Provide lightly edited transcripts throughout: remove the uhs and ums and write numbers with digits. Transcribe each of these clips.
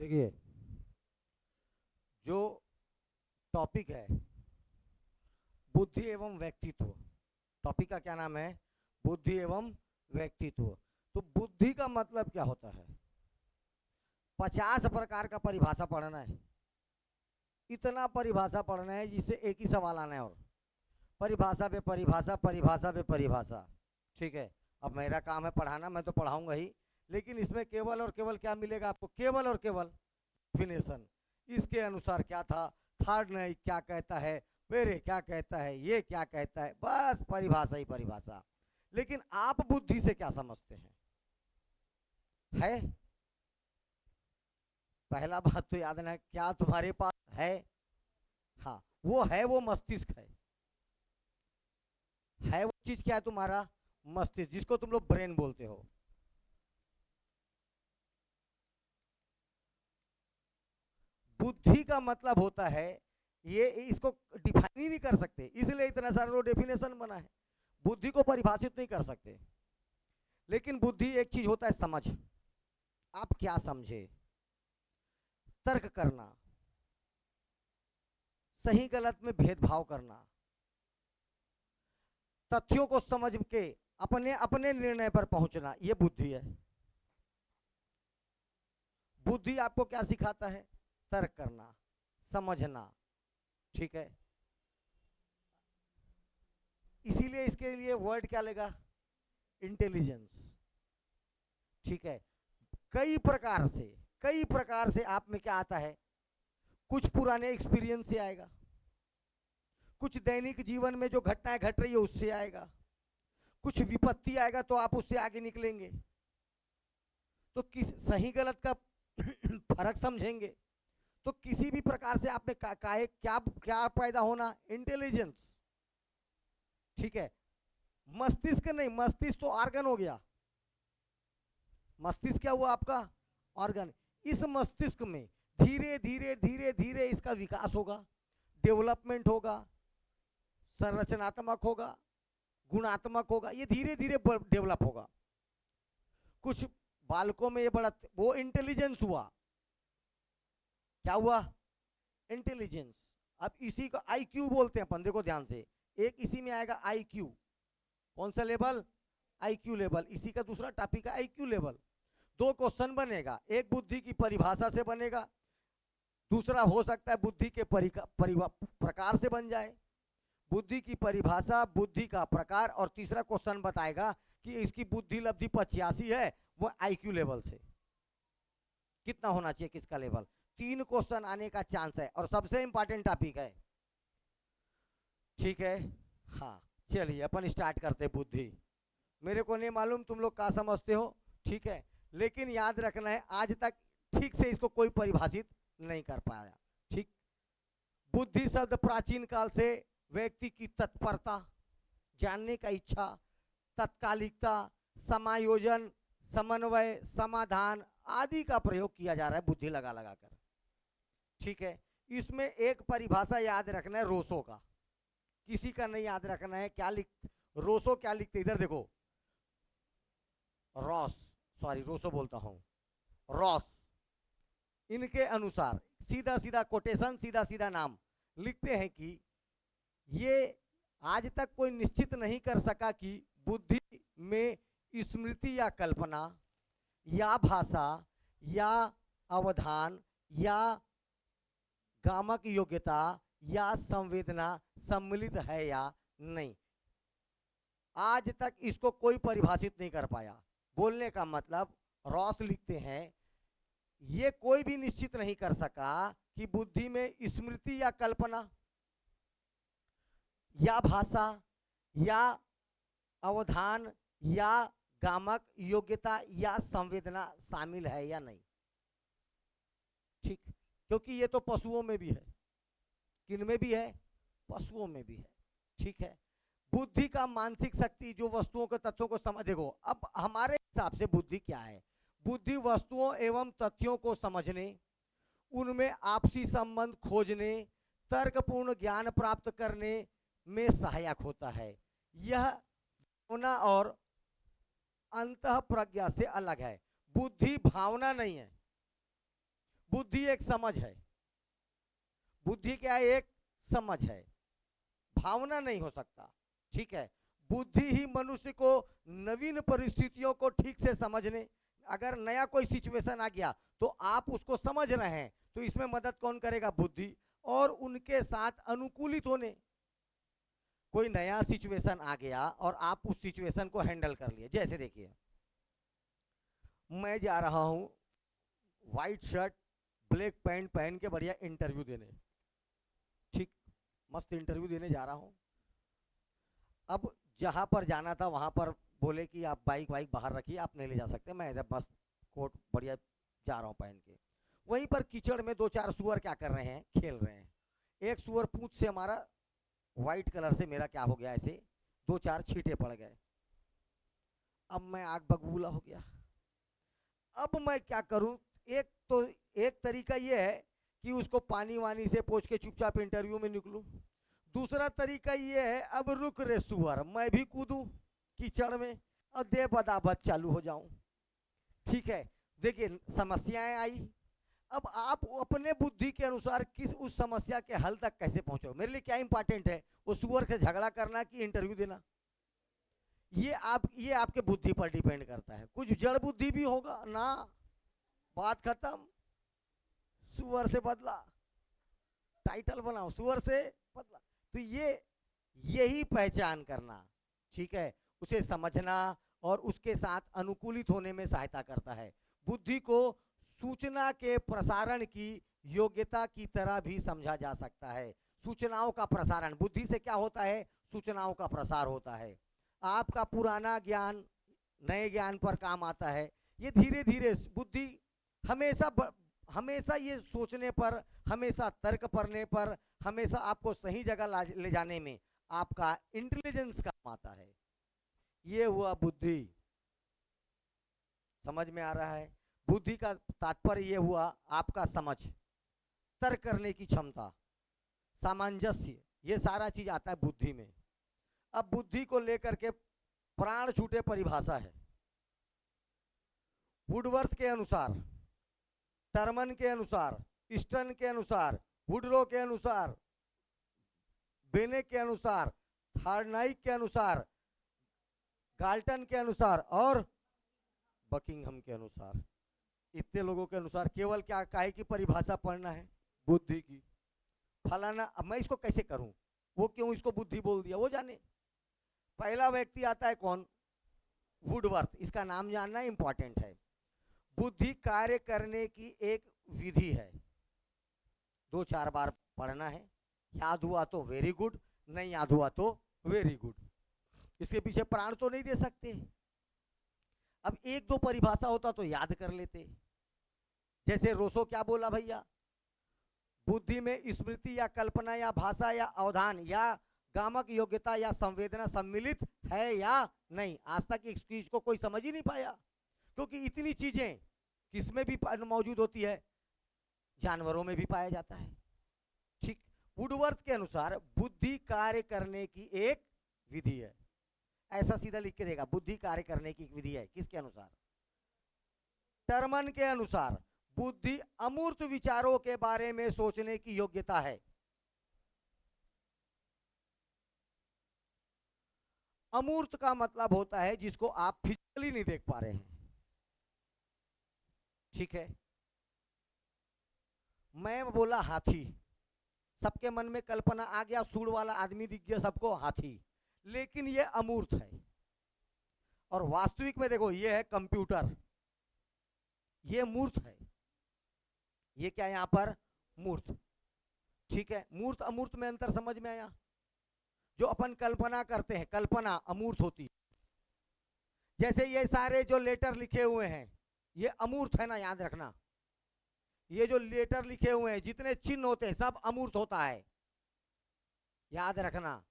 देखिए, जो टॉपिक है बुद्धि एवं व्यक्तित्व, टॉपिक का क्या नाम है? बुद्धि एवं व्यक्तित्व। तो बुद्धि का मतलब क्या होता है? 50 प्रकार का परिभाषा पढ़ना है, इतना परिभाषा पढ़ना है जिससे एक ही सवाल आना है, और परिभाषा पे परिभाषा, परिभाषा पे परिभाषा। ठीक है, अब मेरा काम है पढ़ाना, मैं तो पढ़ाऊंगा ही, लेकिन इसमें केवल और केवल क्या मिलेगा आपको? केवल और केवल डेफिनेशन। इसके अनुसार क्या था, थर्ड नहीं क्या कहता है, वेरे क्या कहता है, ये क्या कहता है, बस परिभाषा ही परिभाषा। लेकिन आप बुद्धि से क्या समझते हैं? है पहला बात तो याद रखना, क्या तुम्हारे पास है? हाँ, वो है, वो मस्तिष्क है वो चीज क्या है तुम्हारा? मस्तिष्क, जिसको तुम लोग ब्रेन बोलते हो। बुद्धि का मतलब होता है, ये इसको डिफाइन ही नहीं कर सकते, इसलिए इतना सारा डेफिनेशन बना है। बुद्धि को परिभाषित नहीं कर सकते। लेकिन बुद्धि एक चीज होता है, समझ। आप क्या समझे, तर्क करना, सही गलत में भेदभाव करना, तथ्यों को समझ के अपने अपने निर्णय पर पहुंचना, यह बुद्धि है। बुद्धि आपको क्या सिखाता है? तर्क करना, समझना। ठीक है, इसीलिए इसके लिए वर्ड क्या लेगा? इंटेलिजेंस। ठीक है, कई प्रकार से, कई प्रकार से आप में क्या आता है? कुछ पुराने एक्सपीरियंस से आएगा, कुछ दैनिक जीवन में जो घटनाएं घट रही है उससे आएगा, कुछ विपत्ति आएगा तो आप उससे आगे निकलेंगे। तो किस सही गलत का फर्क समझेंगे, तो किसी भी प्रकार से आप में क्या क्या पैदा होना? इंटेलिजेंस। ठीक है, मस्तिष्क नहीं, मस्तिष्क तो ऑर्गन हो गया। मस्तिष्क क्या हुआ आपका? ऑर्गन। इस मस्तिष्क में धीरे धीरे धीरे धीरे इसका विकास होगा, डेवलपमेंट होगा, संरचनात्मक होगा, गुणात्मक होगा, ये धीरे धीरे डेवलप होगा। कुछ बालकों में ये बड़ा, वो इंटेलिजेंस हुआ। क्या हुआ? इंटेलिजेंस। अब इसी को आईक्यू बोलते हैं अपन, देखो ध्यान से, एक इसी में आएगा आईक्यू। कौन सा लेवल? IQ level. इसी का दूसरा टॉपिक है आईक्यू लेवल। दो क्वेश्चन बनेगा, एक बुद्धि की परिभाषा से बनेगा, दूसरा हो सकता है बुद्धि के प्रकार से बन जाए। बुद्धि की परिभाषा, बुद्धि का प्रकार, और तीसरा क्वेश्चन बताएगा कि इसकी बुद्धि लब्धि 85 है, वो आईक्यू लेवल से कितना होना चाहिए, किसका लेवल। तीन क्वेश्चन आने का चांस है, और सबसे इंपॉर्टेंट टॉपिक है। ठीक है, हाँ, चलिए अपन स्टार्ट करते बुद्धि। मेरे को नहीं मालूम तुम लोग क्या समझते हो, ठीक है, लेकिन याद रखना है आज तक ठीक से इसको कोई परिभाषित नहीं कर पाया। ठीक, बुद्धि शब्द प्राचीन काल से व्यक्ति की तत्परता, जानने का इच्छा, तत्कालिकता, समायोजन, समन्वय, समाधान आदि का प्रयोग किया जा रहा है बुद्धि लगा लगा कर। ठीक है, इसमें एक परिभाषा याद रखना है रोसो का, किसी का नहीं याद रखना है। क्या लिख, रोसो क्या लिखते, इधर देखो, रॉस, सॉरी रोसो बोलता हूं, रॉस। इनके अनुसार सीधा सीधा कोटेशन, सीधा सीधा नाम लिखते हैं कि ये आज तक कोई निश्चित नहीं कर सका कि बुद्धि में स्मृति या कल्पना या भाषा या अवधान या गामक योग्यता या संवेदना सम्मिलित है या नहीं। आज तक इसको कोई परिभाषित नहीं कर पाया। बोलने का मतलब, रॉस लिखते हैं, ये कोई भी निश्चित नहीं कर सका कि बुद्धि में स्मृति या कल्पना या भाषा या अवधान या गामक योग्यता या संवेदना शामिल है या नहीं। ठीक, क्योंकि ये तो पशुओं में भी है। किन में भी है? पशुओं में भी है। ठीक है, बुद्धि का मानसिक शक्ति जो वस्तुओं के तथ्यों को समझ, देखो अब हमारे हिसाब से बुद्धि क्या है? बुद्धि वस्तुओं एवं तथ्यों को समझने, उनमें आपसी संबंध खोजने, तर्कपूर्ण ज्ञान प्राप्त करने में सहायक होता है। यह भावना और अंतः प्रज्ञा से अलग है। बुद्धि भावना नहीं है, बुद्धि एक समझ है। बुद्धि क्या है? एक समझ है, भावना नहीं हो सकता। ठीक है, बुद्धि ही मनुष्य को नवीन परिस्थितियों को ठीक से समझने, अगर नया कोई सिचुएशन आ गया तो आप उसको समझ रहे हैं, तो इसमें मदद कौन करेगा? बुद्धि। और उनके साथ अनुकूलित होने, कोई नया सिचुएशन आ गया और आप उस सिचुएशन को हैंडल कर लिए। जैसे देखिए, मैं जा रहा हूं व्हाइट शर्ट ब्लैक पैंट पहन के बढ़िया इंटरव्यू देने, ठीक, मस्त इंटरव्यू देने जा रहा हूं। अब जहां पर जाना था वहां पर बोले कि आप बाइक वाइक बाहर रखिए, आप नहीं ले जा सकते, मैं इधर मस्त कोट बढ़िया जा रहा हूं पहन के। वहीं पर कीचड़ में दो चार सुअर क्या कर रहे हैं? खेल रहे हैं। एक सुअर पूंछ से हमारा व्हाइट कलर से मेरा क्या हो गया, ऐसे दो चार छींटे पड़ गए। अब मैं आग बबूला हो गया। अब मैं क्या करूं? एक तरीका ये है कि उसको पानी वानी से पोंछ के चुपचाप इंटरव्यू में निकलूं। दूसरा तरीका ये है, अब रुक रे सुअर, मैं भी कूदूं कीचड़ में और दे बदाबद चालू हो जाऊं। ठीक है, देखिए समस्याएं आई। अब आप अपने बुद्धि के अनुसार किस उस समस्या के हल तक कैसे पहुंचो? मेरे लिए क्या इंपॉर्टेंट है, वो सुअर से झगड़ा करना कि इंटरव्यू देना? ये आपके बुद्धि पर डिपेंड करता है। कुछ जड़ बुद्धि भी होगा ना, बात खत्म, सुअर से बदला, टाइटल बनाओ सुअर से बदला। तो यही पहचान करना, ठीक है, उसे समझना और उसके साथ अनुकूलित होने में सहायता करता है। बुद्धि को सूचना के प्रसारण की योग्यता की तरह भी समझा जा सकता है। सूचनाओं का प्रसारण, बुद्धि से क्या होता है? सूचनाओं का प्रसार होता है। आपका पुराना ज्ञान नए ज्ञान पर काम आता है। ये धीरे धीरे बुद्धि हमेशा ये सोचने पर, हमेशा तर्क करने पर, हमेशा आपको सही जगह ले जाने में आपका इंटेलिजेंस काम आता है। ये हुआ बुद्धि। समझ में आ रहा है? बुद्धि का तात्पर्य ये हुआ आपका समझ, तर्क करने की क्षमता, सामंजस्य, ये सारा चीज आता है बुद्धि में। अब बुद्धि को लेकर के प्राण छूटे परिभाषा है। वुडवर्थ के अनुसार, टर्मन के अनुसार, ईस्टर्न के अनुसार, वुडरो के अनुसार, बेने के अनुसार, थार्नाइक के अनुसार, गाल्टन के अनुसार और बकिंघम के अनुसार, इतने लोगों के अनुसार केवल क्या काहे की परिभाषा पढ़ना है? बुद्धि की। फलाना, अब मैं इसको कैसे करूं, वो क्यों इसको बुद्धि बोल दिया, वो जाने। पहला व्यक्ति आता है कौन? वुडवर्थ। इसका नाम जानना इंपॉर्टेंट है। बुद्धि कार्य करने की एक विधि है। 2-4 बार पढ़ना है, याद हुआ तो वेरी गुड, नहीं याद हुआ तो वेरी गुड। इसके पीछे प्राण तो नहीं दे सकते। अब 1-2 परिभाषा होता तो याद कर लेते। जैसे रोसो क्या बोला भैया? बुद्धि में स्मृति या कल्पना या भाषा या अवधान या गामक योग्यता या संवेदना सम्मिलित है या नहीं। आज तक इस चीज को कोई समझ ही नहीं पाया, क्योंकि इतनी चीजें किसमें भी मौजूद होती है? जानवरों में भी पाया जाता है। ठीक, वुडवर्थ के अनुसार बुद्धि कार्य करने की एक विधि है। ऐसा सीधा लिख के देगा, बुद्धि कार्य करने की एक विधि है। किसके अनुसार? टर्मन के अनुसार बुद्धि अमूर्त विचारों के बारे में सोचने की योग्यता है। अमूर्त का मतलब होता है जिसको आप फिजिकली नहीं देख पा रहे हैं। ठीक है, मैं बोला हाथी, सबके मन में कल्पना आ गया, सूंड वाला आदमी दिख गया सबको, हाथी, लेकिन ये अमूर्त है। और वास्तविक में देखो, ये है कंप्यूटर, ये मूर्त है। ये क्या यहां पर? मूर्त। ठीक है, मूर्त अमूर्त में अंतर समझ में आया? जो अपन कल्पना करते हैं, कल्पना अमूर्त होती है। जैसे ये सारे जो लेटर लिखे हुए हैं, ये अमूर्त है ना, याद रखना। ये जो लेटर लिखे हुए हैं, जितने चिन्ह होते हैं, सब अमूर्त होता है, याद रखना।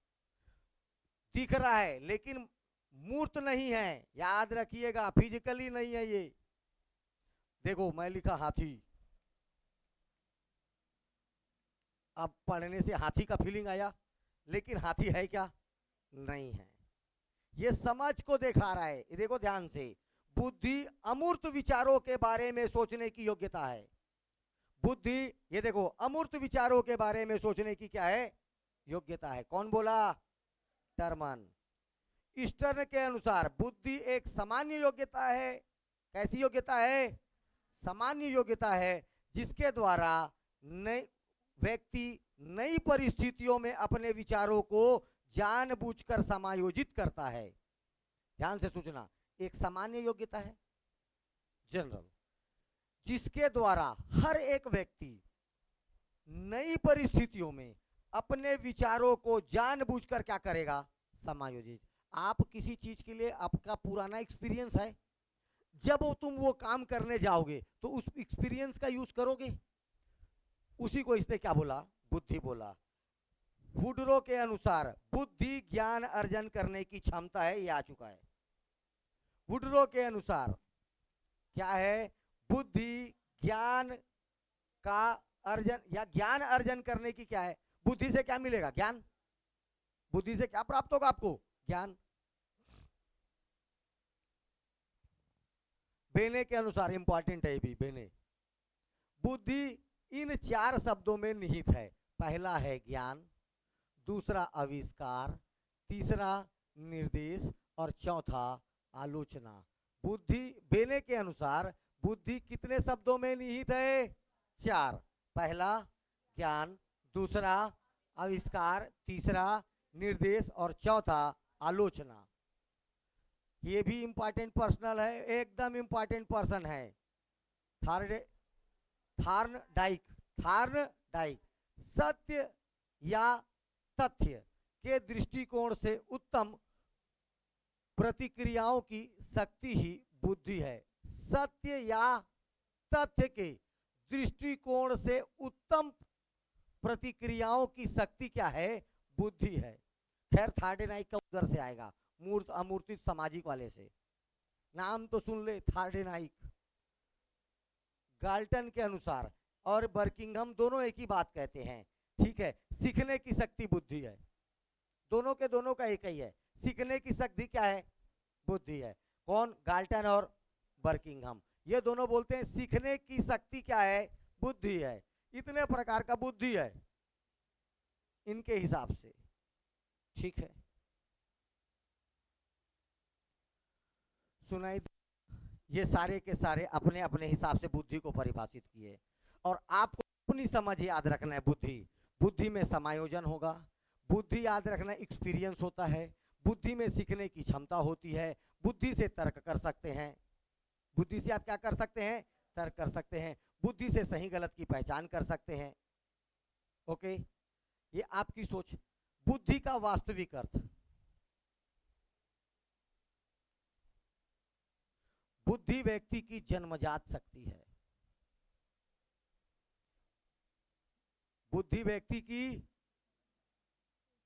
दिख रहा है लेकिन मूर्त नहीं है, याद रखिएगा, फिजिकली नहीं है ये। देखो मैं लिखा हाथी, अब पढ़ने से हाथी का फीलिंग आया, लेकिन हाथी है क्या? नहीं है। ये समझ को दिखा रहा है। ये देखो ध्यान से, बुद्धि अमूर्त विचारों के बारे में सोचने की योग्यता है। बुद्धि, ये देखो अमूर्त विचारों के बारे में सोचने की क्या है, योग्यता है। कौन बोला, टर्मन। ईस्टर्न के अनुसार बुद्धि एक सामान्य योग्यता है। कैसी योग्यता है, सामान्य योग्यता है, जिसके द्वारा नई व्यक्ति नई परिस्थितियों में अपने विचारों को जानबूझकर समायोजित करता है। ध्यान से सोचना, एक सामान्य योग्यता है, जनरल, जिसके द्वारा हर एक व्यक्ति नई परिस्थितियों में अपने विचारों को जानबूझकर क्या करेगा, समायोजित। आप किसी चीज के लिए आपका पुराना एक्सपीरियंस है, जब तुम वो काम करने जाओगे तो उस एक्सपीरियंस का यूज करोगे। उसी को इसने क्या बोला, बुद्धि बोला। वुडरो के अनुसार बुद्धि ज्ञान अर्जन करने की क्षमता है, ये आ चुका है। वुडरो के अनुसार क्या है, बुद्धि ज्ञान का अर्जन या ज्ञान अर्जन करने की क्या है, बुद्धि से क्या मिलेगा, ज्ञान। बुद्धि से क्या प्राप्त होगा आपको, ज्ञान। बेने के अनुसार, इंपॉर्टेंट है ये भी, बेने, बुद्धि इन 4 शब्दों में निहित है। पहला है ज्ञान, दूसरा आविष्कार, तीसरा निर्देश और चौथा आलोचना। बुद्धि, बेने के अनुसार बुद्धि कितने शब्दों में निहित है, 4। पहला ज्ञान, दूसरा आविष्कार, तीसरा निर्देश और चौथा आलोचना। ये भी इंपॉर्टेंट पर्सनल है, एकदम इंपॉर्टेंट पर्सन है, थार्नडाइक। सत्य या तथ्य के दृष्टिकोण से उत्तम प्रतिक्रियाओं की शक्ति ही बुद्धि है। सत्य या तथ्य के दृष्टिकोण से उत्तम प्रतिक्रियाओं की शक्ति क्या है, बुद्धि है। खैर थार्डेनाइक का उधर से आएगा, मूर्त अमूर्तित सामाजिक वाले से, नाम तो सुन ले, थार्डेनाइक। गाल्टन के अनुसार और बर्किंघम दोनों एक ही बात कहते हैं, ठीक है, सीखने की शक्ति बुद्धि है। दोनों के दोनों का एक ही है, सीखने की शक्ति क्या है, बुद्धि है। कौन, गाल्टन और बर्किंघम, ये दोनों बोलते हैं सीखने की शक्ति क्या है, बुद्धि है। इतने प्रकार का बुद्धि है इनके हिसाब से, ठीक है। सुनाई, ये सारे के सारे अपने अपने हिसाब से बुद्धि को परिभाषित किए, और आपको अपनी समझ याद रखना है। बुद्धि में समायोजन होगा, बुद्धि याद रखना एक्सपीरियंस होता है, बुद्धि में सीखने की क्षमता होती है, बुद्धि से तर्क कर सकते हैं, बुद्धि से आप क्या कर सकते हैं, तर्क कर सकते हैं, बुद्धि से सही गलत की पहचान कर सकते हैं। ओके, ये आपकी सोच। बुद्धि का वास्तविक अर्थ, बुद्धि व्यक्ति की जन्मजात शक्ति है। बुद्धि व्यक्ति की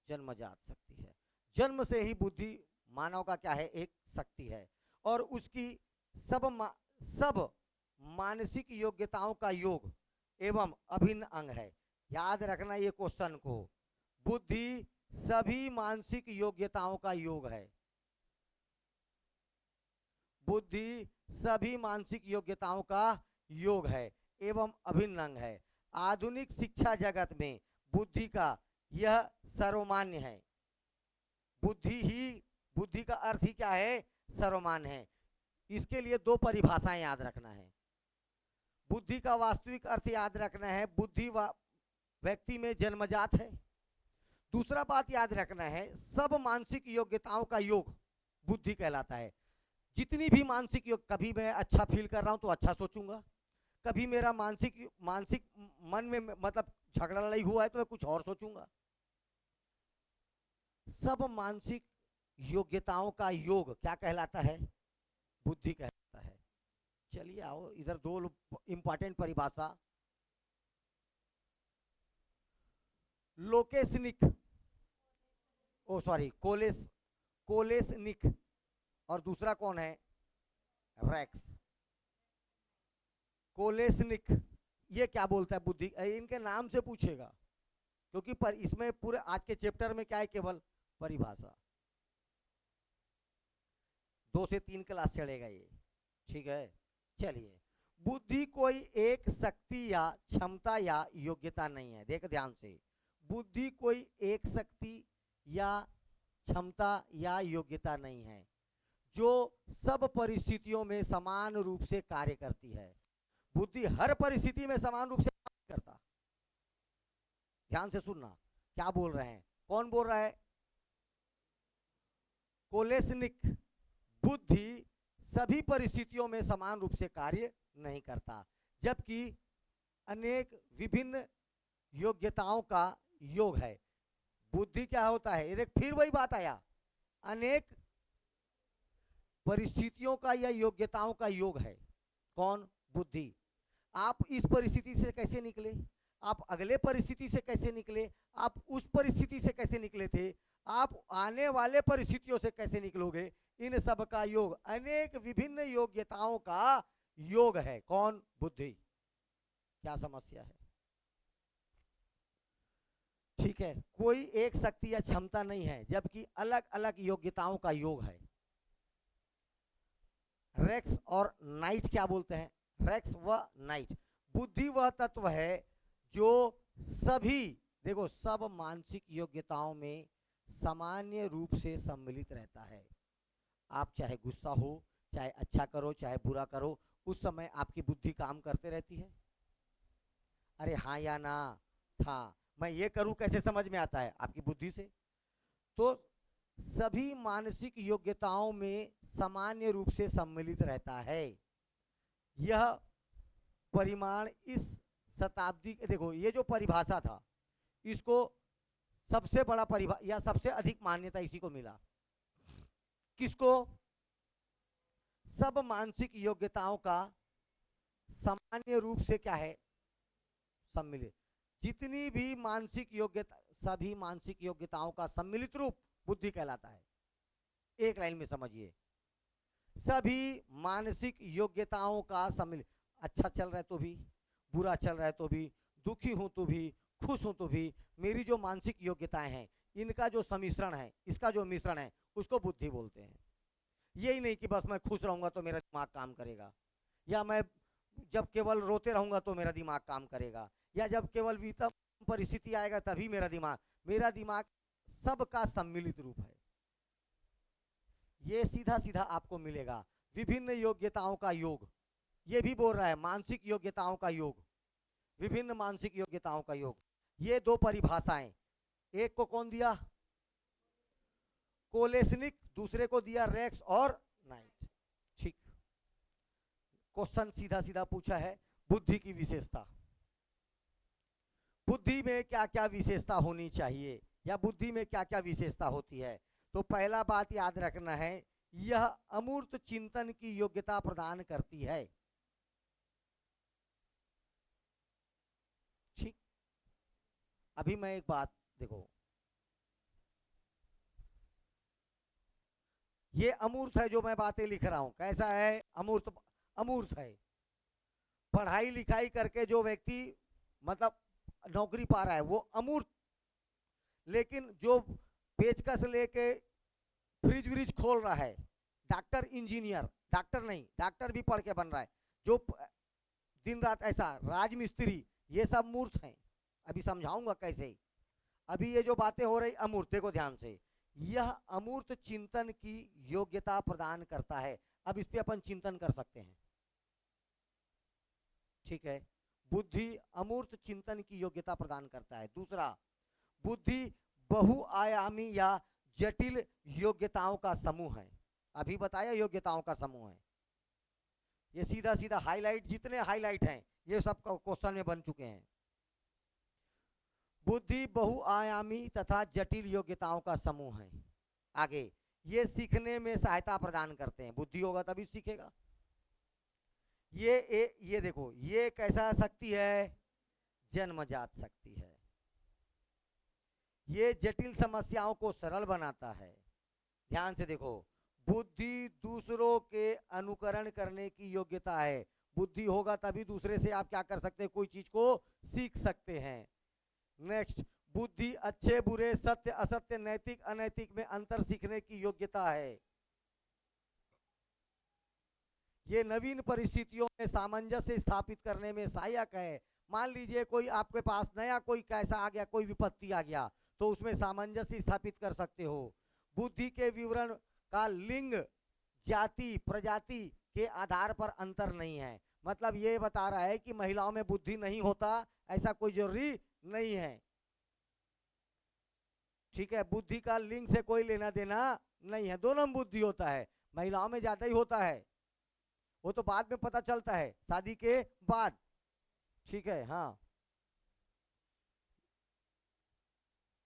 जन्मजात शक्ति है, जन्म से ही बुद्धि मानव का क्या है, एक शक्ति है, और उसकी सब मानसिक योग्यताओं का योग एवं अभिन्न अंग है। याद रखना ये क्वेश्चन को, बुद्धि सभी मानसिक योग्यताओं का योग है। बुद्धि सभी मानसिक योग्यताओं का योग है एवं अभिन्न अंग है। आधुनिक शिक्षा जगत में बुद्धि का यह सर्वमान्य है। बुद्धि का अर्थ ही क्या है, सर्वमान्य है। इसके लिए 2 परिभाषाएं याद रखना है। बुद्धि का वास्तविक अर्थ याद रखना है, बुद्धि व्यक्ति में जन्मजात है। दूसरा बात याद रखना है, सब मानसिक योग्यताओं का योग बुद्धि कहलाता है। जितनी भी मानसिक योग, कभी मैं अच्छा फील कर रहा हूं तो अच्छा सोचूंगा, कभी मेरा मानसिक मन में मतलब झगड़ा लड़ाई हुआ है तो मैं कुछ और सोचूंगा। सब मानसिक योग्यताओं का योग क्या कहलाता है, बुद्धि कहलाता है। चलिए आओ इधर 2 इंपॉर्टेंट परिभाषा। कोलेसनिक, और दूसरा कौन है, रैक्स। कोलेसनिक ये क्या बोलता है, बुद्धि, इनके नाम से पूछेगा, क्योंकि इसमें पूरे आज के चैप्टर में क्या है, केवल परिभाषा। 2 से 3 क्लास चलेगा ये, ठीक है। चलिए, बुद्धि कोई एक शक्ति या क्षमता या योग्यता नहीं है। देख ध्यान से, बुद्धि कोई एक शक्ति या क्षमता या योग्यता नहीं है जो सब परिस्थितियों में समान रूप से कार्य करती है। बुद्धि हर परिस्थिति में समान रूप से कार्य करता। ध्यान से सुनना, क्या बोल रहे हैं, कौन बोल रहा है? कोलेस्निक। बुद्धि सभी परिस्थितियों में समान रूप से कार्य नहीं करता, जबकि अनेक विभिन्न योग्यताओं का योग है। बुद्धि क्या होता है? ये देख, फिर वही बात आया, अनेक परिस्थितियों का या योग्यताओं का योग है। कौन? बुद्धि। आप इस परिस्थिति से कैसे निकले, आप अगले परिस्थिति से कैसे निकले, आप उस परिस्थिति से कैसे निकले थे, आप आने वाले परिस्थितियों से कैसे निकलोगे, इन सब का योग अनेक विभिन्न योग्यताओं का योग है। कौन? बुद्धि। क्या समस्या है? ठीक है, कोई एक शक्ति या क्षमता नहीं है, जबकि अलग अलग योग्यताओं का योग है। रेक्स और नाइट क्या बोलते हैं? रेक्स व नाइट। बुद्धि वह तत्व है जो सभी, देखो, सब मानसिक योग्यताओं में सामान्य रूप से सम्मिलित रहता है। आप चाहे गुस्सा हो, चाहे अच्छा करो, चाहे बुरा करो, उस समय आपकी बुद्धि काम करते रहती है। अरे हाँ या ना था, मैं ये करूं कैसे समझ में आता है? आपकी बुद्धि से। तो सभी मानसिक योग्यताओं में सामान्य रूप से सम्मिलित रहता है। यह परिमाण इस शताब्दी, देखो ये जो परिभाषा था, इसको सबसे बड़ा या सबसे अधिक मान्यता इसी को मिला। किसको? सब मानसिक योग्यताओं का सामान्य रूप से क्या है? सम्मिलित। जितनी भी मानसिक योग्यता, सभी मानसिक योग्यताओं का सम्मिलित रूप बुद्धि कहलाता है। एक लाइन में समझिए, सभी मानसिक योग्यताओं का सम्मिलित। अच्छा चल रहा है तो भी, बुरा चल रहा है तो भी, दुखी हूं तो भी, खुश हूं तो भी, मेरी जो मानसिक योग्यताएं हैं, इनका जो सम्मिश्रण है, इसका जो मिश्रण है, उसको बुद्धि बोलते हैं। यही नहीं कि बस मैं खुश रहूंगा तो मेरा दिमाग काम करेगा, या मैं जब केवल रोते रहूंगा तो मेरा दिमाग काम करेगा, या जब केवल विषम परिस्थिति आएगा तभी मेरा दिमाग सबका सम्मिलित रूप है। ये सीधा सीधा आपको मिलेगा। विभिन्न योग्यताओं का योग, ये भी बोल रहा है मानसिक योग्यताओं का योग, विभिन्न मानसिक योग्यताओं का योग। ये दो परिभाषाएं, एक को कौन दिया? कोलेस्निक, दूसरे को दिया रेक्स और नाइट। ठीक। क्वेश्चन सीधा सीधा पूछा है, बुद्धि की विशेषता। बुद्धि में क्या क्या विशेषता होनी चाहिए, या बुद्धि में क्या क्या विशेषता होती है? तो पहला बात याद रखना है, यह अमूर्त चिंतन की योग्यता प्रदान करती है। ठीक। अभी मैं एक बात देखो, ये अमूर्त है जो मैं बातें लिख रहा हूं, कैसा है? अमूर्त। अमूर्त है। पढ़ाई लिखाई करके जो व्यक्ति मतलब नौकरी पा रहा है वो अमूर्त, लेकिन जो पेचकस लेके फ्रिज व्रिज खोल रहा है, डॉक्टर इंजीनियर, डॉक्टर नहीं, डॉक्टर भी पढ़ के बन रहा है, जो दिन रात ऐसा राजमिस्त्री, ये सब मूर्त हैं। अभी समझाऊंगा कैसे। अभी ये जो बातें हो रही अमूर्त, देखो ध्यान से, यह अमूर्त चिंतन की योग्यता प्रदान करता है। अब इस पे अपन चिंतन कर सकते हैं। ठीक है, बुद्धि अमूर्त चिंतन की योग्यता प्रदान करता है। दूसरा, बुद्धि बहुआयामी या जटिल योग्यताओं का समूह है। अभी बताया योग्यताओं का समूह है। ये सीधा सीधा हाईलाइट, जितने हाईलाइट हैं ये सब क्वेश्चन में बन चुके हैं। बुद्धि बहुआयामी तथा जटिल योग्यताओं का समूह है। आगे, ये सीखने में सहायता प्रदान करते हैं। बुद्धि होगा तभी सीखेगा। ये देखो, ये कैसा शक्ति है? जन्मजात शक्ति है। ये जटिल समस्याओं को सरल बनाता है। ध्यान से देखो, बुद्धि दूसरों के अनुकरण करने की योग्यता है। बुद्धि होगा तभी दूसरे से आप क्या कर सकते हैं? कोई चीज को सीख सकते हैं। नेक्स्ट, बुद्धि अच्छे बुरे, सत्य असत्य, नैतिक अनैतिक में अंतर सीखने की योग्यता है। ये नवीन परिस्थितियों में सामंजस्य स्थापित करने में सहायक है। मान लीजिए कोई आपके पास नया कोई कैसा आ गया, कोई विपत्ति आ गया, तो उसमें सामंजस्य स्थापित कर सकते हो। बुद्धि के विवरण का लिंग, जाति, प्रजाति के आधार पर अंतर नहीं है। मतलब ये बता रहा है कि महिलाओं में बुद्धि नहीं होता, ऐसा कोई जरूरी नहीं है। ठीक है, बुद्धि का लिंग से कोई लेना देना नहीं है, दोनों में बुद्धि होता है। महिलाओं में ज्यादा ही होता है, वो तो बाद में पता चलता है, शादी के बाद। ठीक है, हाँ।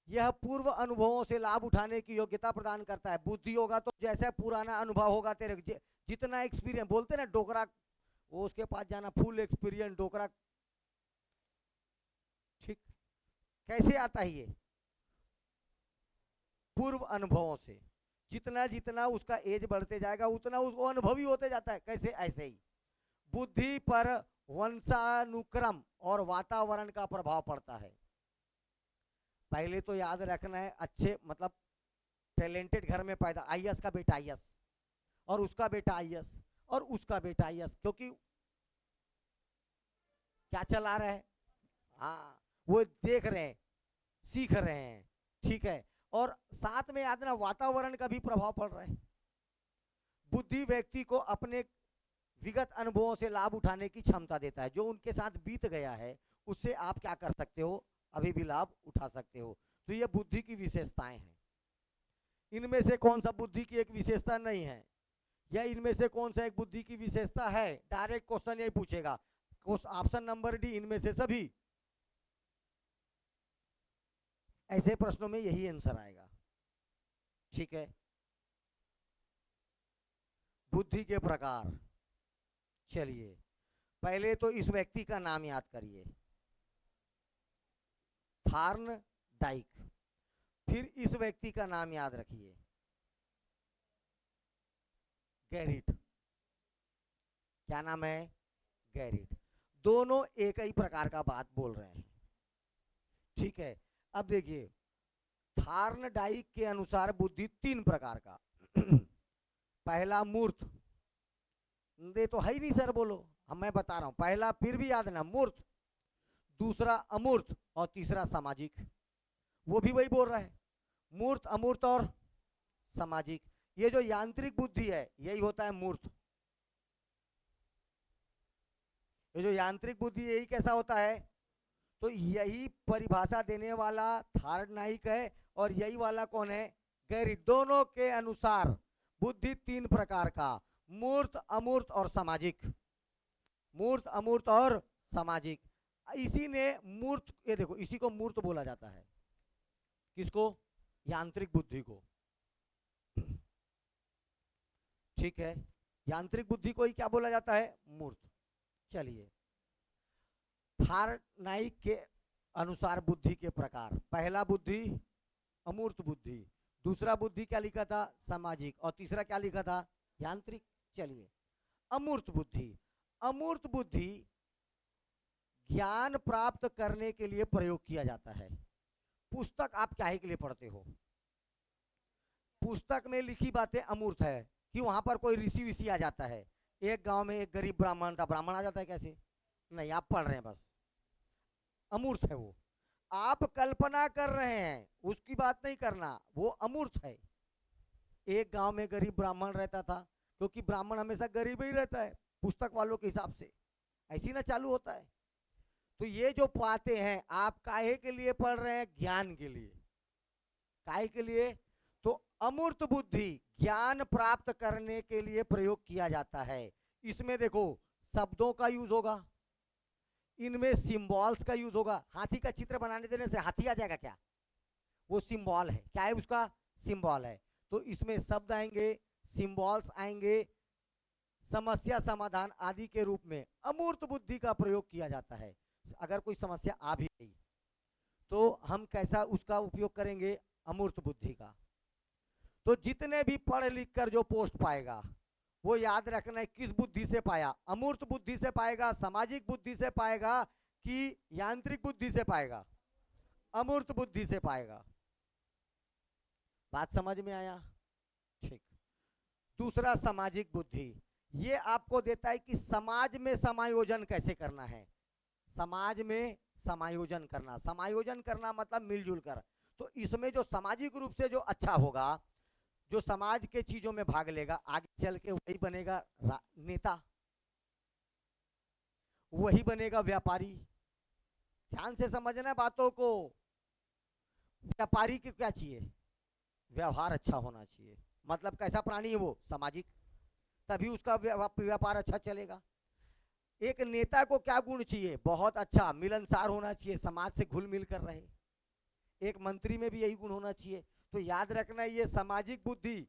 यह पूर्व अनुभवों से लाभ उठाने की योग्यता प्रदान करता है। बुद्धि होगा तो जैसे पुराना अनुभव होगा तेरे, जितना एक्सपीरियंस, बोलते ना डोकरा, वो उसके पास जाना, फुल एक्सपीरियंस डोकरा। ठीक, कैसे आता है ये? पूर्व अनुभवों से। जितना जितना उसका एज बढ़ते जाएगा उतना उसको अनुभवी होते जाता है। कैसे? ऐसे ही बुद्धि पर वंशानुक्रम और वातावरण का प्रभाव पड़ता है। पहले तो याद रखना है, अच्छे मतलब टैलेंटेड घर में पैदा, आईएएस का बेटा आईएएस, और उसका बेटा आईएएस, और उसका बेटा आईएएस, क्योंकि क्या चला रहा है, हाँ वो देख रहे हैं, सीख रहे हैं। ठीक है, और साथ में याद ना वातावरण का भी प्रभाव पड़ रहा है। बुद्धि व्यक्ति को अपने विगत अनुभवों से लाभ उठाने की क्षमता देता है। जो उनके साथ बीत गया है उससे आप क्या कर सकते हो, अभी भी लाभ उठा सकते हो। तो ये बुद्धि की विशेषताएं हैं। इनमें से कौन सा बुद्धि की एक विशेषता नहीं है, या इनमें से कौन सा एक बुद्धि की विशेषता है? डायरेक्ट क्वेश्चन यही पूछेगा, ऑप्शन नंबर डी, इनमें से सभी। ऐसे प्रश्नों में यही आंसर आएगा। ठीक है, बुद्धि के प्रकार। चलिए पहले तो इस व्यक्ति का नाम याद करिए, थार्न डाइक। फिर इस व्यक्ति का नाम याद रखिए, गैरिट। क्या नाम है? गैरिट। दोनों एक ही प्रकार का बात बोल रहे हैं। ठीक है, अब देखिए थार्न डाइक के अनुसार बुद्धि तीन प्रकार का। पहला मूर्त, दे तो है ही नहीं सर, बोलो, हम मैं बता रहा हूं। पहला फिर भी याद ना, मूर्त, दूसरा अमूर्त, और तीसरा सामाजिक। वो भी वही बोल रहा है, मूर्त, अमूर्त और सामाजिक। ये जो यांत्रिक बुद्धि है यही होता है मूर्त। ये जो यांत्रिक बुद्धि यही कैसा होता है? तो यही परिभाषा देने वाला थार्ड नाइक है, और यही वाला कौन है? गैरिट। दोनों के अनुसार बुद्धि तीन प्रकार का, मूर्त, अमूर्त और सामाजिक। मूर्त, अमूर्त और सामाजिक। इसी ने मूर्त, ये देखो इसी को मूर्त बोला जाता है। किसको? यांत्रिक बुद्धि को। ठीक है, यांत्रिक बुद्धि को ही क्या बोला जाता है? मूर्त। चलिए, थार्ड नाइक के अनुसार बुद्धि के प्रकार। पहला बुद्धि अमूर्त बुद्धि, दूसरा बुद्धि क्या लिखा था? सामाजिक, और तीसरा क्या लिखा था? यांत्रिक। चलिए, अमूर्त बुद्धि। अमूर्त बुद्धि ज्ञान प्राप्त करने के लिए प्रयोग किया जाता है। पुस्तक आप क्या के लिए पढ़ते हो? पुस्तक में लिखी बातें अमूर्त है, कि वहां पर कोई ऋषि विषि आ जाता है। एक गांव में एक गरीब ब्राह्मण था, ब्राह्मण आ जाता है कैसे? नहीं, आप पढ़ रहे हैं बस, अमूर्त है वो। आप कल्पना कर रहे हैं, उसकी बात नहीं करना, वो अमूर्त है। एक गांव में गरीब ब्राह्मण रहता था, क्योंकि ब्राह्मण हमेशा गरीब ही रहता है पुस्तक वालों के हिसाब से, ऐसी ना चालू होता है। तो ये जो बातें हैं आप काहे के लिए पढ़ रहे हैं? ज्ञान के लिए। काहे के लिए? तो अमूर्त बुद्धि ज्ञान प्राप्त करने के लिए प्रयोग किया जाता है। इसमें देखो शब्दों का यूज होगा, इनमें सिंबल्स का यूज होगा। हाथी का चित्र बनाने देने से हाथी आ जाएगा क्या? वो सिंबल है, क्या है उसका? सिंबल है। तो इसमें शब्द आएंगे, सिंबल्स आएंगे, समस्या समाधान आदि के रूप में अमूर्त बुद्धि का प्रयोग किया जाता है। अगर कोई समस्या आ भी गई तो हम कैसा उसका उपयोग करेंगे? अमूर्त बुद्धि का। तो जितने भी पढ़ लिख कर जो पोस्ट पाएगा वो याद रखना है किस बुद्धि से पाया? अमूर्त बुद्धि से पाएगा, सामाजिक बुद्धि से पाएगा, कि यांत्रिक बुद्धि से पाएगा? अमूर्त बुद्धि से पाएगा। बात समझ में आया? ठीक। दूसरा सामाजिक बुद्धि, ये आपको देता है कि समाज में समायोजन कैसे करना है, समाज में समायोजन करना, समायोजन करना मतलब मिलजुल कर। तो इसमें जो सामाजिक रूप से जो अच्छा होगा, जो समाज के चीजों में भाग लेगा, आगे चल के वही बनेगा नेता, वही बनेगा व्यापारी। ध्यान से समझना बातों को। व्यापारी को क्या चाहिए, व्यवहार अच्छा होना चाहिए, मतलब कैसा प्राणी है वो, सामाजिक, तभी उसका व्यापार अच्छा चलेगा। एक नेता को क्या गुण चाहिए, बहुत अच्छा मिलनसार होना चाहिए, समाज से घुल मिल कर रहे। एक मंत्री में भी यही गुण होना चाहिए। तो याद रखना, ये सामाजिक बुद्धि,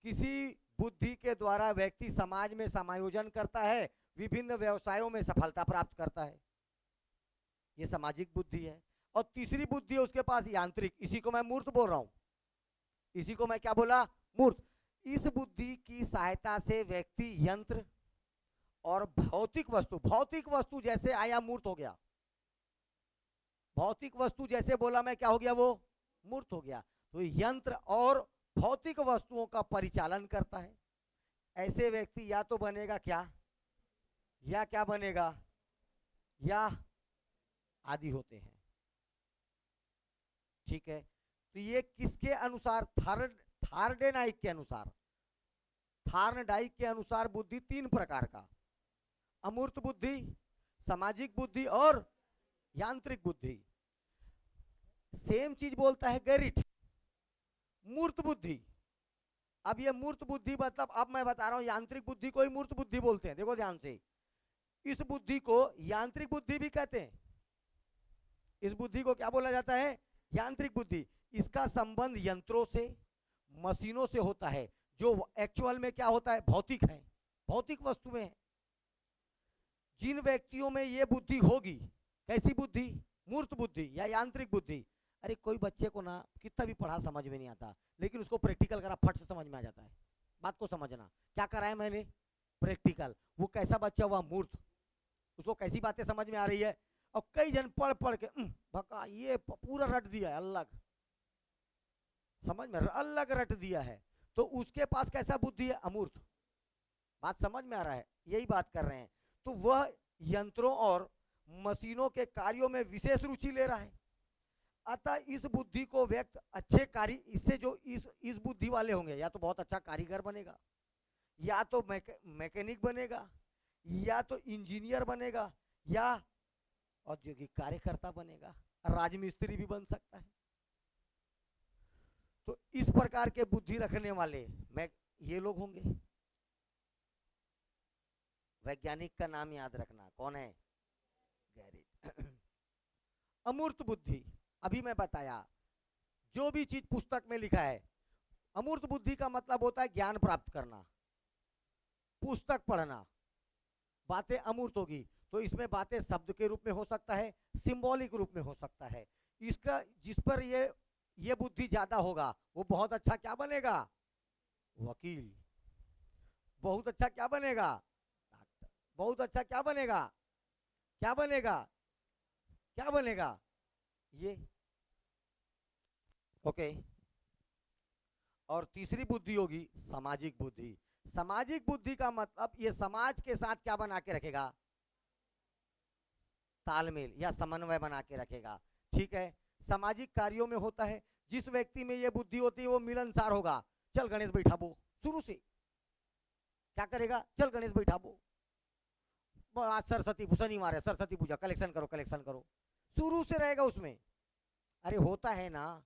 किसी बुद्धि के द्वारा व्यक्ति समाज में समायोजन करता है, विभिन्न व्यवसायों में सफलता प्राप्त करता है, ये सामाजिक बुद्धि है। और तीसरी बुद्धि है उसके पास, यांत्रिक, इसी को मैं मूर्त बोल रहा हूं, इसी को मैं क्या बोला, मूर्त। इस बुद्धि की सहायता से व्यक्ति यंत्र और भौतिक वस्तु, भौतिक वस्तु जैसे आया मूर्त हो गया, भौतिक वस्तु जैसे बोला मैं, क्या हो गया वो, मूर्त हो गया। तो यंत्र और भौतिक वस्तुओं का परिचालन करता है। ऐसे व्यक्ति या तो बनेगा क्या, या क्या बनेगा, या आदि होते हैं। ठीक है, तो ये किसके अनुसार, थार्डेनाइक के अनुसार, थार्नडाइक के अनुसार बुद्धि तीन प्रकार का, अमूर्त बुद्धि, सामाजिक बुद्धि और यांत्रिक बुद्धि। सेम चीज बोलता है गैरिट, मूर्त बुद्धि। अब ये मूर्त बुद्धि मतलब, अब मैं बता रहा हूं, यांत्रिक बुद्धि को ही मूर्त बुद्धि बोलते हैं। देखो ध्यान से, इस बुद्धि को यांत्रिक बुद्धि भी कहते हैं। इस बुद्धि को क्या बोला जाता है, यांत्रिक बुद्धि। इसका संबंध यंत्रों से, मशीनों से होता है, जो एक्चुअल में क्या होता है, भौतिक है, भौतिक वस्तुएं हैं। जिन व्यक्तियों में ये बुद्धि होगी, कैसी बुद्धि, मूर्त बुद्धि या यांत्रिक बुद्धि। अरे कोई बच्चे को ना कितना भी पढ़ा समझ में नहीं आता, लेकिन उसको प्रैक्टिकल करा फट से समझ में आ जाता है। बात को समझना, क्या कराया मैंने, प्रैक्टिकल। वो कैसा बच्चा हुआ, मूर्त, उसको कैसी बातें समझ में आ रही है। और कई जन पढ़ पढ़ के भका ये पूरा रट दिया है, अलग समझ में, अलग रट दिया है। तो उसके पास कैसा बुद्धि है, अमूर्त। बात समझ में आ रहा है, यही बात कर रहे हैं। तो वह यंत्रों और मशीनों के कार्यों में विशेष रुचि ले रहा है। अतः इस बुद्धि को व्यक्त अच्छे कार्य, इससे जो इस बुद्धि वाले होंगे, या तो बहुत अच्छा कारीगर बनेगा, या तो मैकेनिक बनेगा, या तो इंजीनियर बनेगा, या औद्योगिक कार्यकर्ता बनेगा, राजमिस्त्री भी बन सकता है। तो इस प्रकार के बुद्धि रखने वाले मैं ये लोग होंगे। वैज्ञानिक का नाम याद रखना, कौन है, गैरिट। अमूर्त बुद्धि, अभी मैं बताया, जो भी चीज पुस्तक में लिखा है। अमूर्त बुद्धि का मतलब होता है ज्ञान प्राप्त करना, पुस्तक पढ़ना, बातें अमूर्त होगी। तो इसमें बातें शब्द के रूप में हो सकता है, सिंबॉलिक रूप में हो सकता है। इसका जिस पर ये बुद्धि ज्यादा होगा, वो बहुत अच्छा क्या बनेगा, वकील। बहुत अच्छा क्या बनेगा, डॉक्टर। बहुत अच्छा क्या बनेगा, क्या बनेगा, क्या बनेगा, ये। ओके। और तीसरी बुद्धि होगी सामाजिक बुद्धि। सामाजिक बुद्धि का मतलब ये समाज के साथ क्या बना के रखेगा, तालमेल या समन्वय बना के रखेगा। ठीक है, सामाजिक कार्यों में होता है। जिस व्यक्ति में ये बुद्धि होती है वो मिलनसार होगा। चल गणेश बैठाबो, शुरू से क्या करेगा, चल गणेश बैठाबो, आज सरस्वती शनिवार है, सरस्वती पूजा, कलेक्शन करो कलेक्शन करो, शुरू से रहेगा उसमें। अरे होता है ना,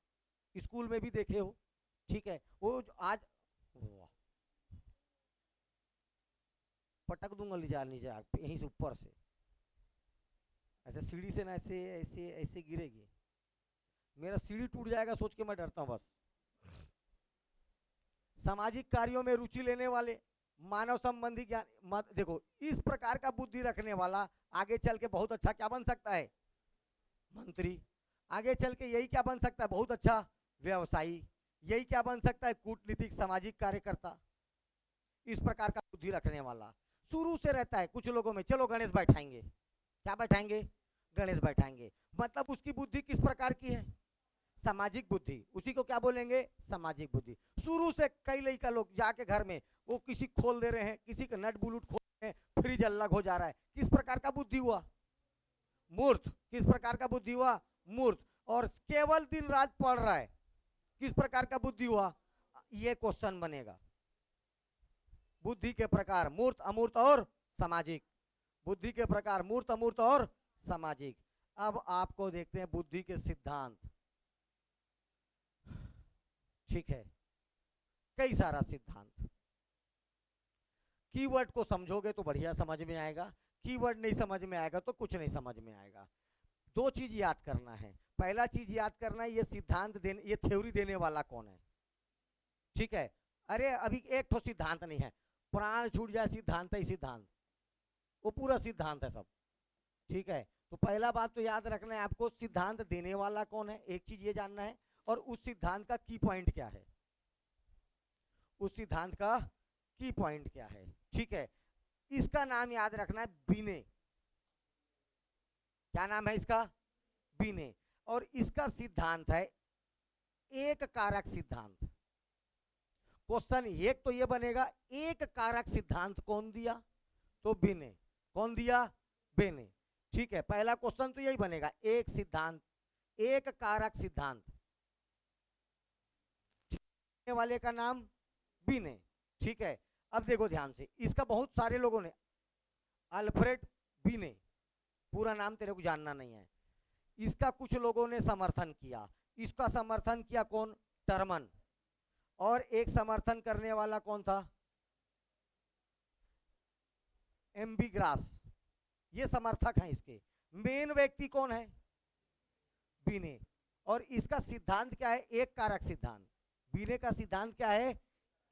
स्कूल में भी देखे हो। ठीक है, वो आज पटक दूंगा लीजा यहीं से ऊपर से, ऐसे सीढ़ी से ना, ऐसे ऐसे ऐसे गिरेगी, मेरा सीढ़ी टूट जाएगा सोच के मैं डरता हूं बस। सामाजिक कार्यों में रुचि लेने वाले, मानव संबंधी ज्ञान, देखो इस प्रकार का बुद्धि रखने वाला आगे चल के बहुत अच्छा क्या बन सकता है, मंत्री। आगे चल के यही क्या बन सकता है, बहुत अच्छा व्यवसायी। यही क्या बन सकता है, कूटनीतिक, सामाजिक कार्यकर्ता। इस प्रकार का बुद्धि रखने वाला शुरू से रहता है। कुछ लोगों में चलो गणेश बैठाएंगे, क्या बैठाएंगे, गणेश बैठाएंगे, मतलब उसकी बुद्धि किस प्रकार की है, सामाजिक बुद्धि, उसी को क्या बोलेंगे, सामाजिक बुद्धि। शुरू से कई लड़का लोग जाके घर में वो किसी खोल दे रहे हैं, किसी का नट बुलूट खोल रहे हैं, फ्रिज अलग हो जा रहा है, किस प्रकार का बुद्धि हुआ, मूर्ख। किस प्रकार का बुद्धि हुआ, मूर्ख। और केवल दिन रात पढ़ रहा है, किस प्रकार का बुद्धि हुआ, ये क्वेश्चन बनेगा। बुद्धि के प्रकार मूर्त, अमूर्त और सामाजिक। बुद्धि के प्रकार मूर्त, अमूर्त और सामाजिक। अब आपको देखते हैं बुद्धि के सिद्धांत। ठीक है, कई सारा सिद्धांत। कीवर्ड को समझोगे तो बढ़िया समझ में आएगा, कीवर्ड नहीं समझ में आएगा तो कुछ नहीं समझ में आएगा। दो चीज याद करना है। पहला चीज याद करना है, ये सिद्धांत देने, ये थ्योरी देने वाला कौन है। ठीक है, अरे अभी एक तो सिद्धांत नहीं है, प्राण छूट जाए सिद्धांत ही सिद्धांत, वो पूरा सिद्धांत है सब। ठीक है, तो पहला बात तो याद रखना है आपको, सिद्धांत देने वाला कौन है, एक चीज ये जानना है, और उस सिद्धांत का की पॉइंट क्या है, उस सिद्धांत का की पॉइंट क्या है। ठीक है, इसका नाम याद रखना है बीने। क्या नाम है इसका, बीने। और इसका सिद्धांत है एक कारक सिद्धांत। क्वेश्चन एक तो ये बनेगा, एक कारक सिद्धांत कौन दिया, तो बीने। कौन दिया, बीने। ठीक है, पहला क्वेश्चन तो यही बनेगा, एक सिद्धांत, एक कारक सिद्धांत वाले का नाम बीने। ठीक है, अब देखो ध्यान से, इसका बहुत सारे लोगों ने, अल्फ्रेड बीने, पूरा नाम तेरे को जानना नहीं है, इसका कुछ लोगों ने समर्थन किया। इसका समर्थन किया कौन, टर्मन। और एक समर्थन करने वाला कौन था, एम्बिग्रास। ये समर्थक हैं इसके। मेन व्यक्ति कौन है, बीने। और इसका सिद्धांत क्या है, एक कारक सिद्धांत। बीने का सिद्धांत क्या है,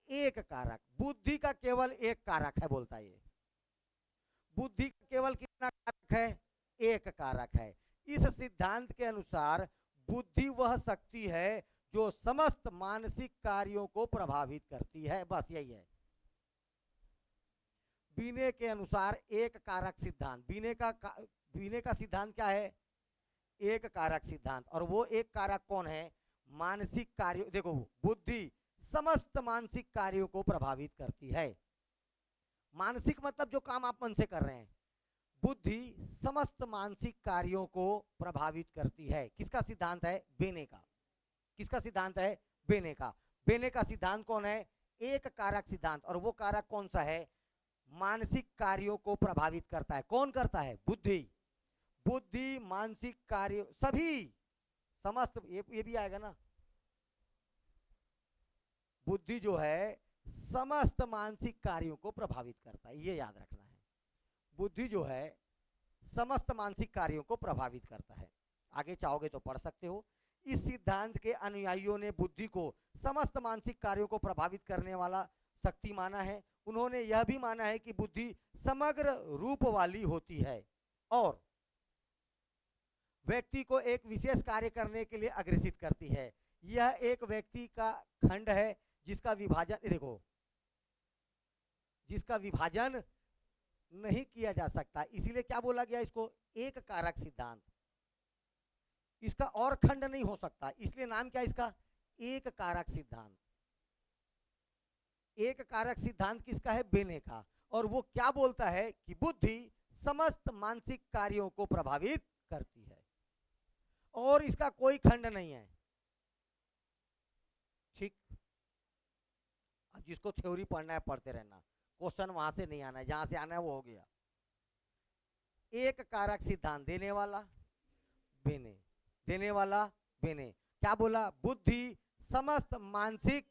एक कारक। बुद्धि का केवल एक कारक है, बोलता है ये। बुद्धि का केवल कितना कारक है, एक कारक है। इस सिद्धांत के अनुसार बुद्धि वह शक्ति है जो समस्त मानसिक कार्यों को प्रभावित करती है, बस यही है। बीने के अनुसार एक कारक सिद्धांत, बीने का सिद्धांत क्या है, एक कारक सिद्धांत। और वो एक कारक कौन है, मानसिक कार्यों। देखो, बुद्धि समस्त मानसिक कार्यों को प्रभावित करती है। मानसिक मतलब जो काम आप मन से कर रहे हैं, बुद्धि समस्त मानसिक कार्यों को प्रभावित करती है। किसका सिद्धांत है, बेने का। किसका सिद्धांत है, बेने का। बेने का सिद्धांत कौन है, एक कारक सिद्धांत। और वो कारक कौन सा है, मानसिक कार्यों को प्रभावित करता है। कौन करता है, बुद्धि। बुद्धि मानसिक कार्य सभी, समस्त, ये भी आएगा ना, बुद्धि जो है समस्त मानसिक कार्यों को प्रभावित करता है, ये याद रखना है। बुद्धि जो है समस्त मानसिक कार्यों को प्रभावित करता है। आगे चाहोगे तो पढ़ सकते हो। इस सिद्धांत के अनुयायियों ने बुद्धि को समस्त मानसिक कार्यों को प्रभावित करने वाला शक्ति माना है। उन्होंने यह भी माना है कि बुद्धि समग्र रूप वाली होती है और व्यक्ति को एक विशेष कार्य करने के लिए अग्रसित करती है। यह एक व्यक्ति का खंड है जिसका विभाजन, देखो, जिसका विभाजन नहीं किया जा सकता, इसीलिए क्या बोला गया इसको, एक कारक सिद्धांत। इसका और खंड नहीं हो सकता, इसलिए नाम क्या इसका, एक कारक सिद्धांत। एक कारक सिद्धांत किसका है, बेने का। और वो क्या बोलता है कि बुद्धि समस्त मानसिक कार्यों को प्रभावित करती है और इसका कोई खंड नहीं है। ठीक, अब जिसको थ्योरी पढ़ना है पढ़ते रहना, क्वेश्चन वहां से नहीं आना है, जहां से आना है वो हो गया। एक कारक सिद्धांत देने वाला बेने, देने वाला बेने। क्या बोला, बुद्धि समस्त मानसिक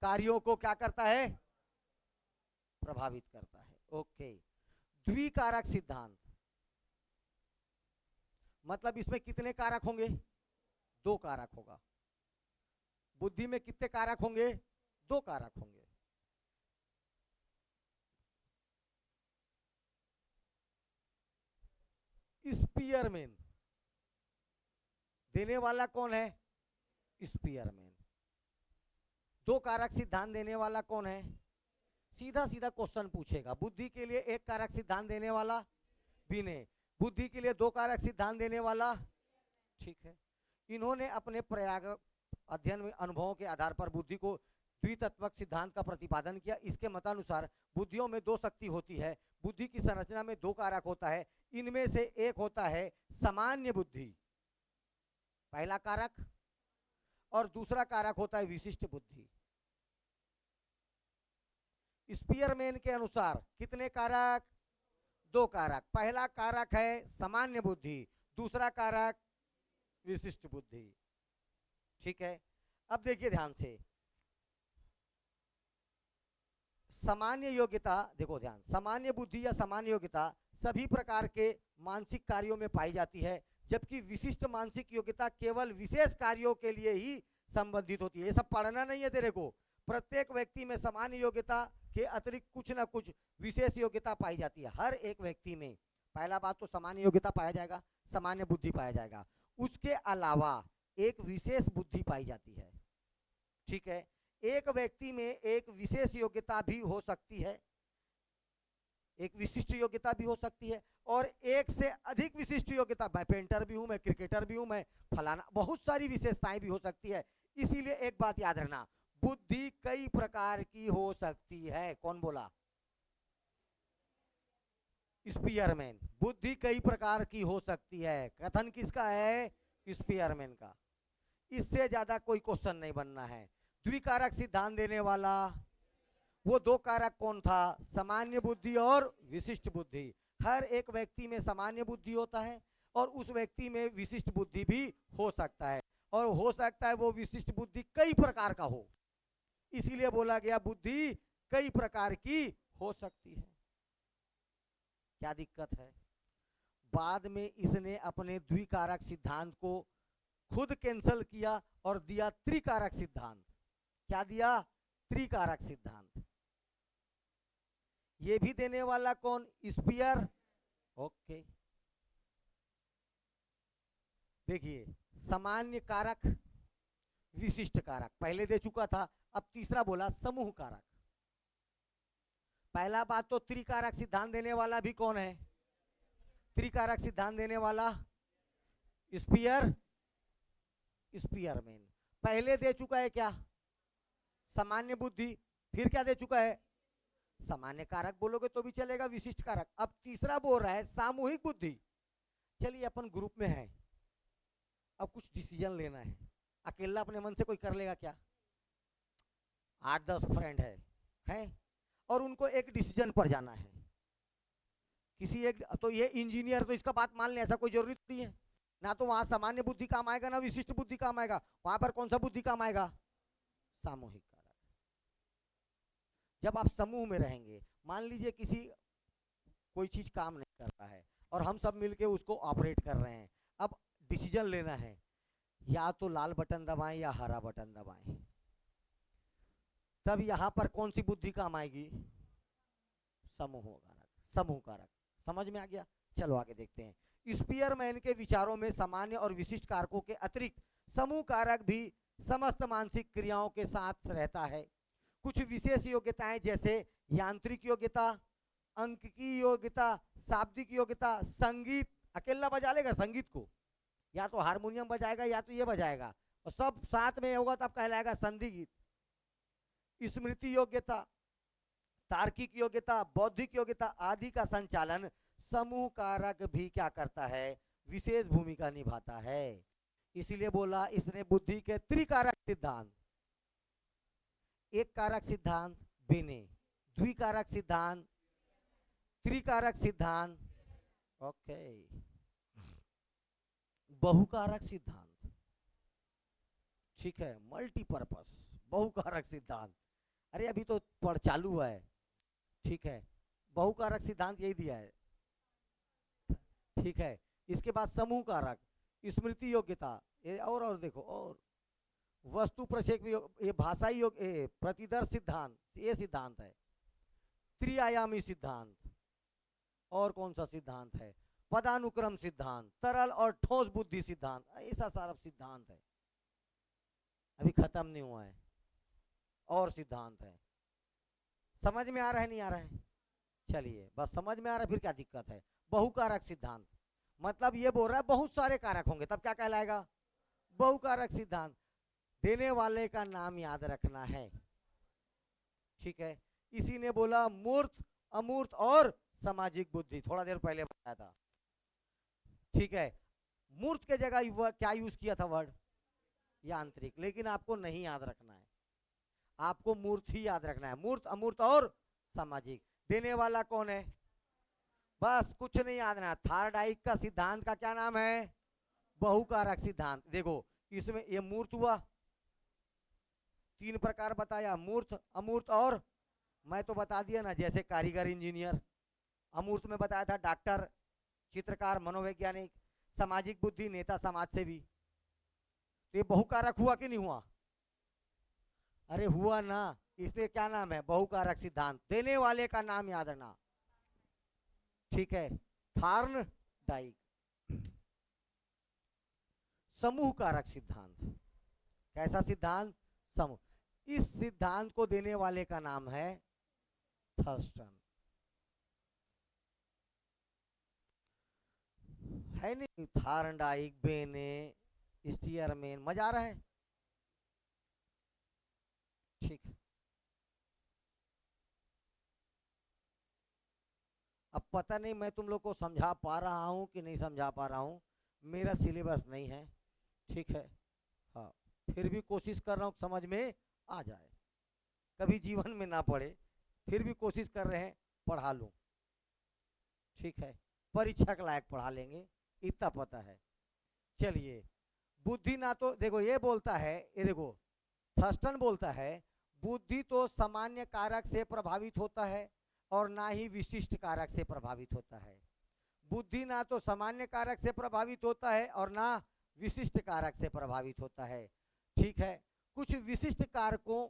कार्यों को क्या करता है, प्रभावित करता है। ओके, द्विकारक सिद्धांत मतलब इसमें कितने कारक होंगे, दो कारक होगा। बुद्धि में कितने कारक होंगे, दो कारक होंगे। स्पीयरमैन, देने वाला कौन है, स्पीयरमैन। दो कारक सिद्धांत देने वाला कौन है, सीधा सीधा क्वेश्चन पूछेगा। बुद्धि के लिए एक कारक सिद्धांत देने वाला बीने, बुद्धि के लिए दो कारक सिद्धांत देने वाला, ठीक है। इन्होंने अपने प्रयाग अध्ययन में अनुभवों के आधार पर बुद्धि को द्वितत्वक सिद्धांत का प्रतिपादन किया। इसके मतानुसार बुद्धियों में दो शक्ति होती है। बुद्धि की संरचना में दो कारक होता है। इनमें से एक होता है सामान्य बुद्धि, पहला कारक, और दूसरा कारक होता है विशिष्ट बुद्धि। स्पीयरमैन के अनुसार कितने कारक? दो कारक। पहला कारक है सामान्य बुद्धि, दूसरा कारक विशिष्ट बुद्धि। ठीक है, अब देखिए ध्यान से, सामान्य योग्यता, देखो ध्यान, सामान्य बुद्धि या सामान्य योग्यता सभी प्रकार के मानसिक कार्यों में पाई जाती है, जबकि विशिष्ट मानसिक योग्यता केवल विशेष कार्यों के लिए ही संबंधित होती है। ये सब पढ़ना नहीं है तेरे को। प्रत्येक व्यक्ति में सामान्य योग्यता के अतिरिक्त कुछ ना कुछ विशेष योग्यता पाई जाती है, हर एक व्यक्ति में। पहला बात तो सामान्य योग्यता पाया जाएगा, सामान्य बुद्धि पाया जाएगा, उसके अलावा एक विशेष बुद्धि पाई जाती है। ठीक है, एक व्यक्ति में एक विशेष योग्यता भी हो सकती है, एक विशिष्ट योग्यता भी हो सकती है, और एक से अधिक विशिष्ट योग्यता, मैं पेंटर भी हूं, मैं क्रिकेटर भी हूं, मैं फलाना, बहुत सारी विशेषताएं भी हो सकती है। इसीलिए एक बात याद रखना, बुद्धि कई प्रकार की हो सकती है। कौन बोला? स्पीयरमैन। बुद्धि कई प्रकार की हो सकती है, कथन किसका है? स्पीयरमैन का। इससे ज्यादा कोई क्वेश्चन नहीं बनना है। द्विकारक सिद्धांत देने वाला वो दो कारक कौन था? सामान्य बुद्धि और विशिष्ट बुद्धि। हर एक व्यक्ति में सामान्य बुद्धि होता है और उस व्यक्ति में विशिष्ट बुद्धि भी हो सकता है, और हो सकता है वो विशिष्ट बुद्धि कई प्रकार का हो। इसीलिए बोला गया बुद्धि कई प्रकार की हो सकती है। क्या दिक्कत है? बाद में इसने अपने द्विकारक सिद्धांत को खुद कैंसिल किया और दिया त्रिकारक सिद्धांत। क्या दिया? त्रिकारक सिद्धांत। ये भी देने वाला कौन? स्पीयर। ओके, देखिए, सामान्य कारक, विशिष्ट कारक पहले दे चुका था, अब तीसरा बोला समूह कारक। पहला बात तो त्रिकारक सिद्धांत देने वाला भी कौन है? त्रिकारक सिद्धांत देने वाला स्पीयर, स्पीयरमैन। पहले दे चुका है क्या? सामान्य बुद्धि। फिर क्या दे चुका है? सामान्य कारक बोलोगे तो भी चलेगा, विशिष्ट कारक। अब तीसरा बोल रहा है सामूहिक बुद्धि। चलिए, अपन ग्रुप में है, अब कुछ डिसीजन लेना है। अकेला अपने मन से कोई कर लेगा क्या? 8-10 फ्रेंड है और उनको एक डिसीजन पर जाना है, किसी एक, तो ये इंजीनियर तो इसका बात मान ले, ऐसा कोई जरूरी नहीं है ना। तो वहां सामान्य बुद्धि काम आएगा ना विशिष्ट बुद्धि काम आएगा। वहां पर कौन सा बुद्धि काम आएगा? सामूहिक कारक। जब आप समूह में रहेंगे, मान लीजिए किसी कोई चीज काम नहीं कर रहा है और हम सब मिलके उसको ऑपरेट कर रहे हैं। अब डिसीजन लेना है, या तो लाल बटन दबाएं या हरा बटन दबाएं। तब यहां पर कौन सी बुद्धि काम आएगी? समूह कारक, समूह कारक। समझ में आ गया? चलो आगे देखते हैं। स्पीयरमैन के विचारों में सामान्य और विशिष्ट कारकों के अतिरिक्त समूह कारक भी समस्त मानसिक क्रियाओं के साथ रहता है। कुछ विशेष योग्यताएं जैसे यांत्रिक योग्यता, अंक की योग्यता, शाब्दिक योग्यता, संगीत, अकेला बजा लेगा संगीत को, या तो हारमोनियम बजाएगा या तो ये बजाएगा, और सब साथ में होगा तब कहलाएगा संधि गीत। स्मृति योग्यता, तार्किक योग्यता, बौद्धिक योग्यता आदि का संचालन समूह कारक भी क्या करता है? विशेष भूमिका निभाता है। इसीलिए बोला इसने बुद्धि के त्रिकारक सिद्धांत, एक कारक सिद्धांत बेने, द्विकारक सिद्धांत, त्रिकारक सिद्धांत, ओके, बहुकारक सिद्धांत। ठीक है, मल्टीपर्पस बहुकारक सिद्धांत। अरे अभी तो पढ़ चालू हुआ है। ठीक है, बहुकारक सिद्धांत यही दिया है। ठीक है, इसके बाद समूह कारक, स्मृति योग्यता, ये और देखो, और वस्तु प्रक्षेप, ये भाषाई योग, प्रतिदर्श सिद्धांत, ये सिद्धांत है। त्रिआयामी सिद्धांत, और कौन सा सिद्धांत है? पदानुक्रम सिद्धांत, तरल और ठोस बुद्धि सिद्धांत, ऐसा सारा सिद्धांत है, अभी खत्म नहीं हुआ है, और सिद्धांत है। समझ में आ रहा है नहीं आ रहा है? चलिए, बस समझ में आ रहा है, फिर क्या दिक्कत है? बहुकारक सिद्धांत मतलब ये बोल रहा है बहुत सारे कारक होंगे तब क्या कहलाएगा? बहुकारक सिद्धांत, देने वाले का नाम याद रखना है। ठीक है, इसी ने बोला मूर्त, अमूर्त और सामाजिक बुद्धि, थोड़ा देर पहले बताया था। ठीक है, मूर्त के जगह क्या यूज किया था वर्ड, यांत्रिक, लेकिन आपको नहीं याद रखना है, आपको मूर्त ही याद रखना है। मूर्त, अमूर्त और सामाजिक। देने वाला कौन है, बस कुछ नहीं याद रखना। थार्डाइक का सिद्धांत का क्या नाम है, बहुकारक सिद्धांत। देखो इसमें ये मूर्त हुआ, तीन प्रकार बताया, मूर्त, अमूर्त और, मैं तो बता दिया ना, जैसे कारीगर, इंजीनियर। अमूर्त में बताया था डॉक्टर, चित्रकार, मनोवैज्ञानिक। सामाजिक बुद्धि, नेता, समाज सेवी। तो ये बहुकारक हुआ कि नहीं हुआ, अरे हुआ ना, इसलिए क्या नाम है, बहुकारक सिद्धांत। देने वाले का नाम याद रखना। ठीक है, थार्नडाइक। समूह कारक सिद्धांत, कैसा सिद्धांत, समूह। इस सिद्धांत को देने वाले का नाम है थर्स्टन, है नहीं, थार्नडाइक, बेने, स्टीयरमैन, मजा आ रहा है। ठीक, अब पता नहीं मैं तुम लोग को समझा पा रहा हूं कि नहीं समझा पा रहा हूं, मेरा सिलेबस नहीं है। ठीक है, हाँ, फिर भी कोशिश कर रहा हूं समझ में आ जाए, कभी जीवन में ना पढ़े, फिर भी कोशिश कर रहे हैं पढ़ा लूं। ठीक है, परीक्षा के लायक पढ़ा लेंगे, इतना पता है। चलिए, बुद्धि ना तो देखो ये बोलता है, ये देखो थर्स्टन बोलता है बुद्धि तो सामान्य कारक से प्रभावित होता है और ना ही विशिष्ट कारक से प्रभावित होता है। बुद्धि ना तो सामान्य कारक से प्रभावित होता है और ना विशिष्ट कारक से प्रभावित होता है। ठीक है, कुछ विशिष्ट कारकों,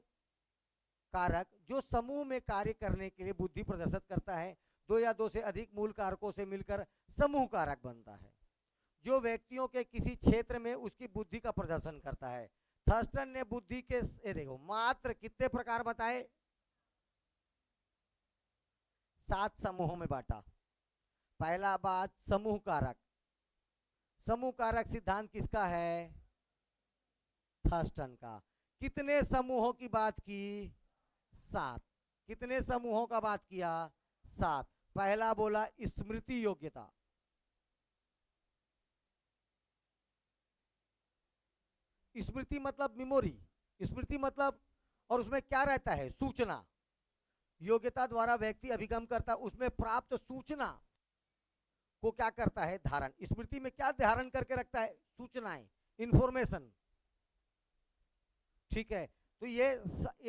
कारक जो समूह में कार्य करने के लिए बुद्धि प्रदर्शित करता है, दो या दो से अधिक मूल कारकों से मिलकर समूह कारक बनता है, जो व्यक्तियों के किसी क्षेत्र में उसकी बुद्धि का प्रदर्शन करता है। थर्स्टन ने बुद्धि के देखो मात्र कितने प्रकार बताए, 7 समूहों में बांटा। पहला बात समूह कारक, समूह कारक सिद्धांत किसका है, थर्स्टन का। कितने समूहों की बात की, 7। कितने समूहों का बात किया, 7। पहला बोला स्मृति योग्यता, स्मृति मतलब मेमोरी, स्मृति मतलब, और उसमें क्या रहता है, सूचना। योग्यता द्वारा व्यक्ति अभिगम करता, उसमें प्राप्त सूचना को क्या करता है, धारण। स्मृति में क्या धारण करके रखता है, सूचनाएं, इंफॉर्मेशन। ठीक है, तो ये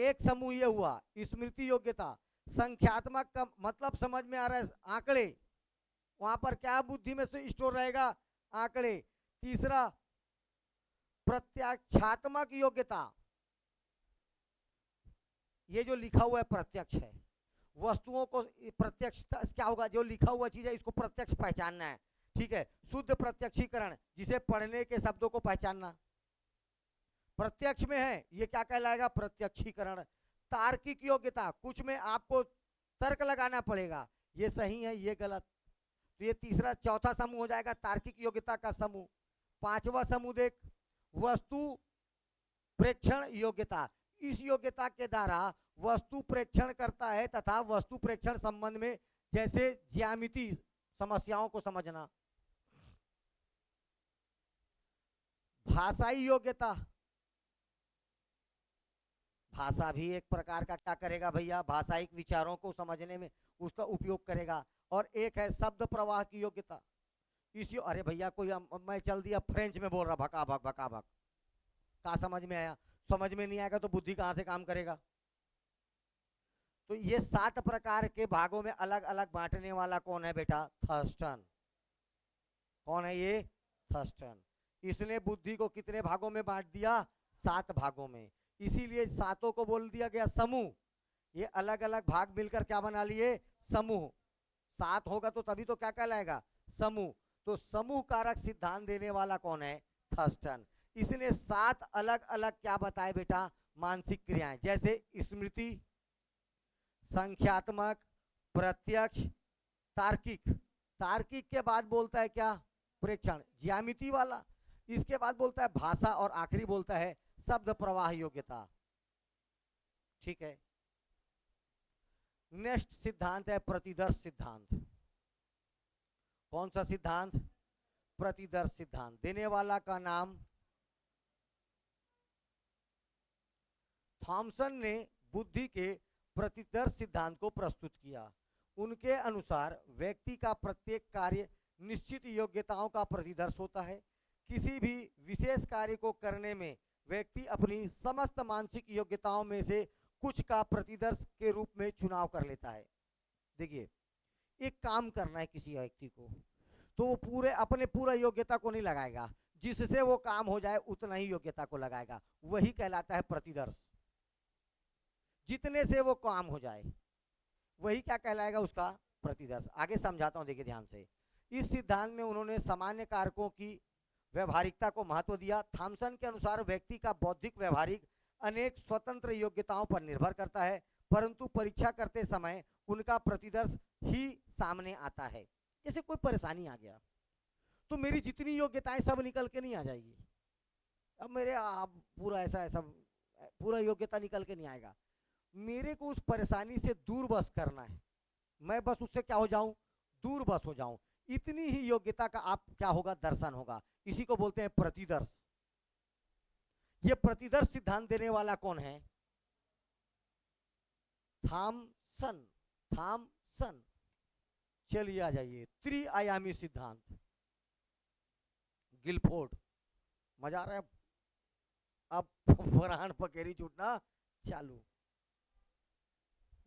एक समूह ये हुआ स्मृति योग्यता। संख्यात्मक का मतलब समझ में आ रहा है, आंकड़े, वहां पर क्या बुद्धि में से स्टोर रहेगा, आंकड़े। तीसरा प्रत्यक्षात्मक योग्यता, ये जो लिखा हुआ है प्रत्यक्ष है, वस्तुओं को प्रत्यक्ष क्या होगा, जो लिखा हुआ चीज है इसको प्रत्यक्ष पहचानना है। ठीक है, शुद्ध प्रत्यक्षीकरण, जिसे पढ़ने के शब्दों को पहचानना, प्रत्यक्ष में है, ये क्या कहलाएगा, प्रत्यक्षीकरण। तार्किक योग्यता, कुछ में आपको तर्क लगाना पड़ेगा, ये सही है ये गलत, तो ये तीसरा, चौथा समूह हो जाएगा तार्किक योग्यता का समूह। पांचवा समूह देख, वस्तु प्रेक्षण योग्यता। इस योग्यता के द्वारा वस्तु प्रेक्षण करता है तथा वस्तु प्रेक्षण संबंध में जैसे ज्यामिति समस्याओं को समझना। भाषाई योग्यता, भाषा भी एक प्रकार का क्या करेगा भैया, भाषाइक विचारों को समझने में उसका उपयोग करेगा। और एक है शब्द प्रवाह की योग्यता। अरे भैया कोई मैं चल दिया फ्रेंच में बोल रहा, भका भक भका भक, क्या समझ में आया, समझ में नहीं आएगा तो बुद्धि कहां से काम करेगा। तो ये 7 प्रकार के भागों में अलग अलग बांटने वाला कौन है बेटा, थर्स्टन। कौन है ये, थर्स्टन। इसने बुद्धि को कितने भागों में बांट दिया, 7 भागों में, इसीलिए 7 को बोल दिया गया समूह। ये अलग अलग भाग मिलकर क्या बना लिए, समूह। 7 होगा तो तभी तो क्या कहलाएगा, समूह। तो समूह कारक सिद्धांत देने वाला कौन है, थर्स्टन। इसने 7 अलग अलग क्या बताए बेटा, मानसिक क्रियाएं, जैसे स्मृति, संख्यात्मक, प्रत्यक्ष, तार्किक। तार्किक के बाद बोलता है क्या, प्रेक्षण, ज्यामिति वाला। इसके बाद बोलता है भाषा और आखिरी बोलता है शब्द प्रवाह योग्यता। ठीक है, नेक्स्ट सिद्धांत है प्रतिदर्श सिद्धांत। कौन सा सिद्धांत? प्रतिदर्श सिद्धांत। देने वाला का नाम थॉमसन ने बुद्धि के प्रतिदर्श सिद्धांत को प्रस्तुत किया। उनके अनुसार व्यक्ति का प्रत्येक कार्य निश्चित योग्यताओं का प्रतिदर्श होता है। किसी भी विशेष कार्य को करने में व्यक्ति अपनी समस्त मानसिक योग्यताओं में से कुछ का प्रतिदर्श के रूप में चुनाव कर लेता है। देखिए, एक काम करना है किसी व्यक्ति को, तो वो अपने पूरा योग्यता को नहीं लगाएगा, जिससे वो काम हो जाए उतना ही योग्यता को लगाएगा, वही कहलाता है प्रतिदर्श। जितने से वो काम हो जाए वही क्या कहलाएगा? उसका प्रतिदर्श। आगे समझाता हूं, देखिए ध्यान से। इस सिद्धांत में उन्होंने सामान्य कारकों की व्यवहारिकता को महत्व दिया। थॉमसन के अनुसार व्यक्ति का बौद्धिक व्यवहारिक अनेक स्वतंत्र योग्यताओं पर निर्भर करता है, परंतु परीक्षा करते समय उनका प्रतिदर्श ही सामने आता है। जैसे कोई परेशानी आ गया तो मेरी जितनी योग्यताएं सब निकल के नहीं आ जाएगी। अब मेरे पूरा ऐसा पूरा योग्यता निकल के नहीं आएगा। मेरे को उस परेशानी से दूर बस करना है, मैं बस उससे क्या हो जाऊं? दूर बस हो जाऊं। इतनी ही योग्यता का आप क्या होगा? दर्शन होगा। इसी को बोलते हैं प्रतिदर्श। ये प्रतिदर्श सिद्धांत देने वाला कौन है? थॉमसन। थॉमसन। चलिए आ जाइए, त्रिआयामी सिद्धांत, गिलफोर्ड। मजा आ रहा है? अब फरहान पकेरी छूटना चालू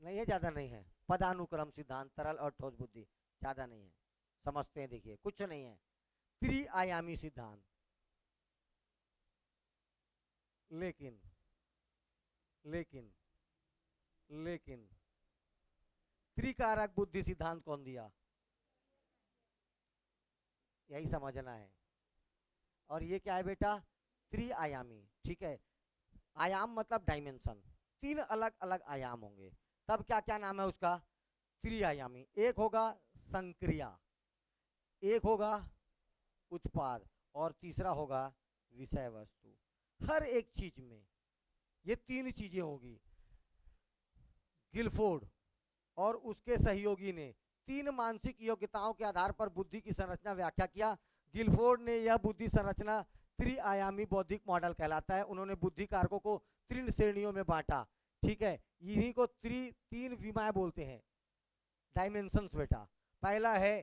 नहीं है, ज्यादा नहीं है। पदानुक्रम सिद्धांत, तरल और ठोस बुद्धि, ज्यादा नहीं है, समझते हैं। देखिए, कुछ नहीं है, त्रिआयामी सिद्धांत। लेकिन लेकिन लेकिन त्रिकारक बुद्धि सिद्धांत कौन दिया? यही समझना है। और ये क्या है बेटा? त्रिआयामी। ठीक है, आयाम मतलब डायमेंशन, 3 अलग अलग आयाम होंगे, तब क्या क्या नाम है उसका? त्रिआयामी। एक होगा संक्रिया, एक होगा उत्पाद, और तीसरा होगा विषय वस्तु। हर एक चीज में ये 3 चीजें होगी। गिलफोर्ड और उसके सहयोगी ने 3 मानसिक योग्यताओं के आधार पर बुद्धि की संरचना व्याख्या किया। गिलफोर्ड ने यह बुद्धि संरचना त्रिआयामी बौद्धिक मॉडल कहलाता है। उन्होंने बुद्धि कारकों को 3 श्रेणियों में बांटा। ठीक है, इन्हीं को 3 विमाएं बोलते हैं, डायमेंशंस बेटा। पहला है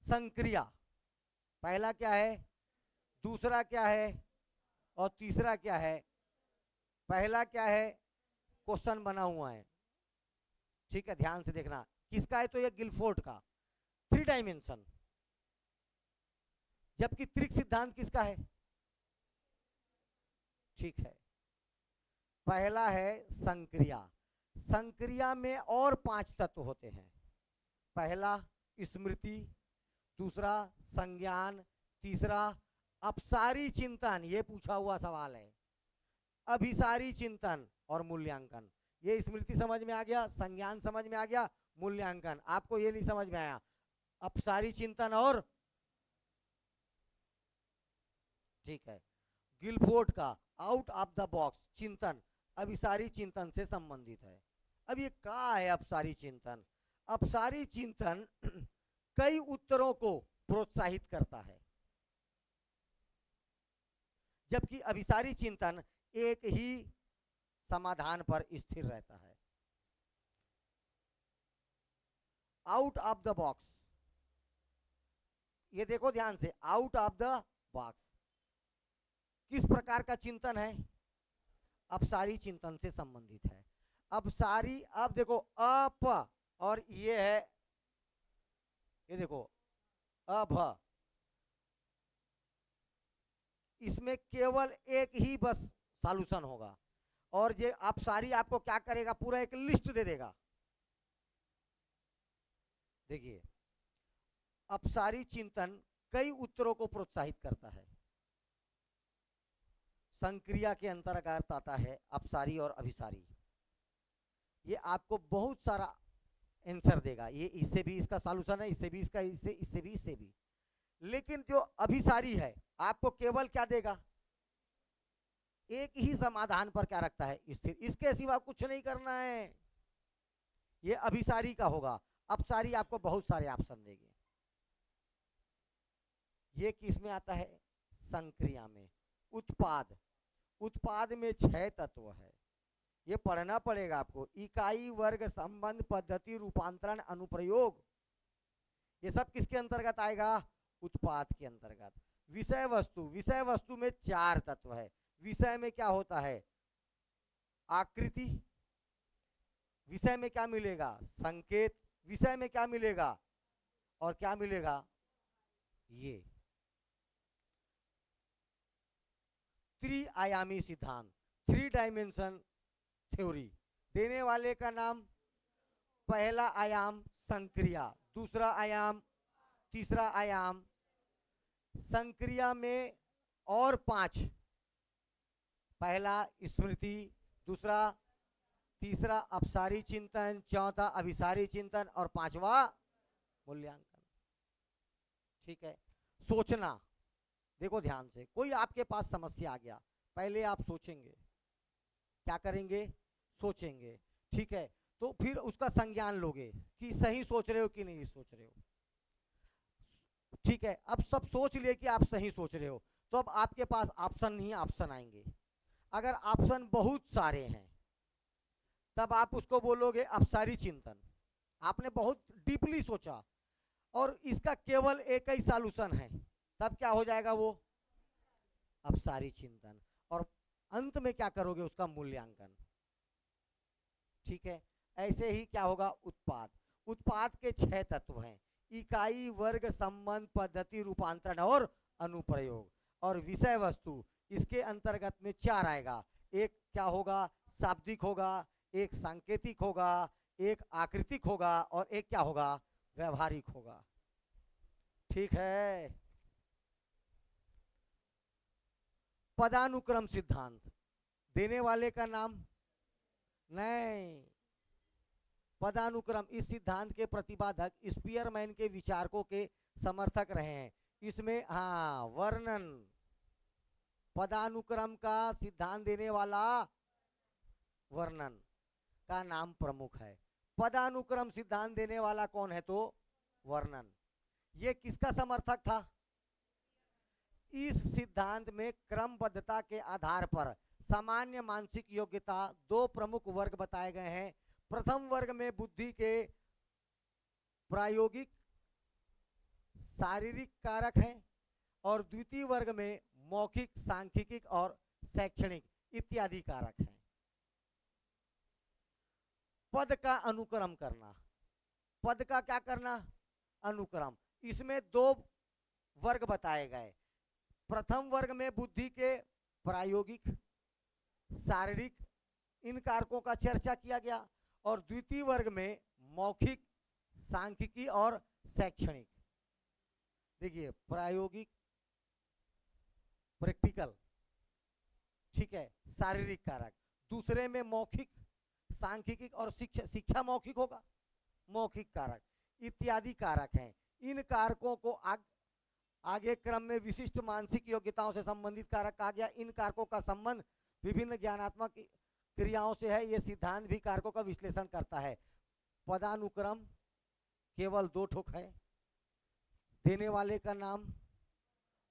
संक्रिया, पहला क्या है, दूसरा क्या है, और तीसरा क्या है? पहला क्या है? क्वेश्चन बना हुआ है, ठीक है, ध्यान से देखना। किसका है? तो ये गिलफोर्ड का, 3 डायमेंशन। जबकि त्रिक सिद्धांत किसका है? ठीक है, पहला है संक्रिया। संक्रिया में और 5 तत्व होते हैं। पहला स्मृति, दूसरा संज्ञान, तीसरा अपसारी चिंतन, ये पूछा हुआ सवाल है, अभिसारी चिंतन और मूल्यांकन। ये स्मृति समझ में आ गया, संज्ञान समझ में आ गया, मूल्यांकन आपको ये नहीं समझ में आया, अपसारी चिंतन और, ठीक है। गिलफोर्ड का आउट ऑफ द बॉक्स चिंतन अभिसारी चिंतन से संबंधित है। अब ये क्या है अपसारी चिंतन? अपसारी चिंतन कई उत्तरों को प्रोत्साहित करता है, जबकि अभिसारी चिंतन एक ही समाधान पर स्थिर रहता है। आउट ऑफ द बॉक्स, ये देखो ध्यान से, आउट ऑफ द बॉक्स किस प्रकार का चिंतन है? अपसारी चिंतन से संबंधित है। अपसारी, अब देखो अप, और ये है, ये देखो अभ, इसमें केवल एक ही बस सॉल्यूशन होगा, और ये अपसारी आपको क्या करेगा? पूरा एक लिस्ट दे देगा। देखिए, अपसारी चिंतन कई उत्तरों को प्रोत्साहित करता है। संक्रिया के अंतर्गत आता है अपसारी और अभिसारी। ये आपको बहुत सारा आंसर देगा, ये इससे भी इसका सॉल्यूशन है, इससे भी इसका, इससे भी, इससे भी। लेकिन जो अभिसारी है आपको केवल क्या देगा, एक ही समाधान पर क्या रखता है, स्थिर, इसके सिवा कुछ नहीं करना है। ये अभिसारी का होगा। अपसारी आपको बहुत सारे ऑप्शन देंगे। ये किस में आता है, संक्रिया में। उत्पाद, उत्पाद में 6 तत्व है, ये पढ़ना पड़ेगा आपको। इकाई, वर्ग, संबंध, पद्धति, रूपांतरण, अनुप्रयोग, ये सब किसके अंतर्गत आएगा, उत्पाद के अंतर्गत। विषय वस्तु, विषय वस्तु में 4 तत्व है। विषय में क्या होता है, आकृति, विषय में क्या मिलेगा, संकेत, विषय में क्या मिलेगा, और क्या मिलेगा, ये त्रिआयामी सिद्धांत, 3 डायमेंशन थ्योरी। देने वाले का नाम, पहला आयाम संक्रिया, दूसरा आयाम, तीसरा आयाम। संक्रिया में और 5, पहला स्मृति, दूसरा, तीसरा अपसारी चिंतन, चौथा अभिसारी चिंतन, और 5वां मूल्यांकन। ठीक है, सोचना। देखो ध्यान से, कोई आपके पास समस्या आ गया, पहले आप सोचेंगे, क्या करेंगे, सोचेंगे। ठीक है, तो फिर उसका संज्ञान लोगे कि सही सोच रहे हो कि नहीं सोच रहे हो। ठीक है, अब सब सोच लिए कि आप सही सोच रहे हो, तो अब आपके पास ऑप्शन ही ऑप्शन आएंगे। अगर ऑप्शन बहुत सारे हैं तब आप उसको बोलोगे अपसारी चिंतन। आपने बहुत डीपली सोचा और इसका केवल एक ही सॉल्यूशन है, तब क्या हो जाएगा, वो अपसारी चिंतन। और अंत में क्या करोगे, उसका मूल्यांकन। ठीक है, ऐसे ही क्या होगा, उत्पाद। उत्पाद के 6 तत्व हैं, इकाई, वर्ग, संबंध, पद्धति, रूपांतरण और अनुप्रयोग। और विषय वस्तु इसके अंतर्गत में 4 आएगा। एक क्या होगा, शाब्दिक होगा, एक सांकेतिक होगा, एक आकृतिक होगा, और एक क्या होगा, व्यवहारिक होगा। ठीक है। पदानुक्रम सिद्धांत, देने वाले का नाम, नहीं, पदानुक्रम, इस सिद्धांत के प्रतिपादक स्पीयरमैन के विचारकों के समर्थक रहे हैं। इसमें हाँ, वर्णन, पदानुक्रम का सिद्धांत देने वाला वर्णन का नाम प्रमुख है। पदानुक्रम सिद्धांत देने वाला कौन है, तो वर्णन। ये किसका समर्थक था, इस सिद्धांत में क्रमबद्धता के आधार पर सामान्य मानसिक योग्यता 2 प्रमुख वर्ग बताए गए हैं। प्रथम वर्ग में बुद्धि के प्रायोगिक शारीरिक कारक हैं, और द्वितीय वर्ग में मौखिक, सांख्यिक और शैक्षणिक इत्यादि कारक हैं। पद का अनुक्रम करना, पद का क्या करना, अनुक्रम। इसमें 2 वर्ग बताए गए। प्रथम वर्ग में बुद्धि के प्रायोगिक, शारीरिक, इन कारकों का चर्चा किया गया, और द्वितीय वर्ग में मौखिक, सांख्यिकी और शैक्षणिक। देखिए, प्रायोगिक, प्रैक्टिकल, ठीक है, शारीरिक कारक। दूसरे में मौखिक, सांख्यिकी और शिक्षा, शिक्षा मौखिक होगा, मौखिक कारक इत्यादि कारक हैं। इन कारकों को आगे क्रम में विशिष्ट मानसिक योग्यताओं से संबंधित कारक कहा गया। इन कारकों का संबंध विभिन्न ज्ञानात्मक क्रियाओं से है। यह सिद्धांत भी कारकों का विश्लेषण करता है। पदानुक्रम केवल 2 ठोक है, देने वाले का नाम,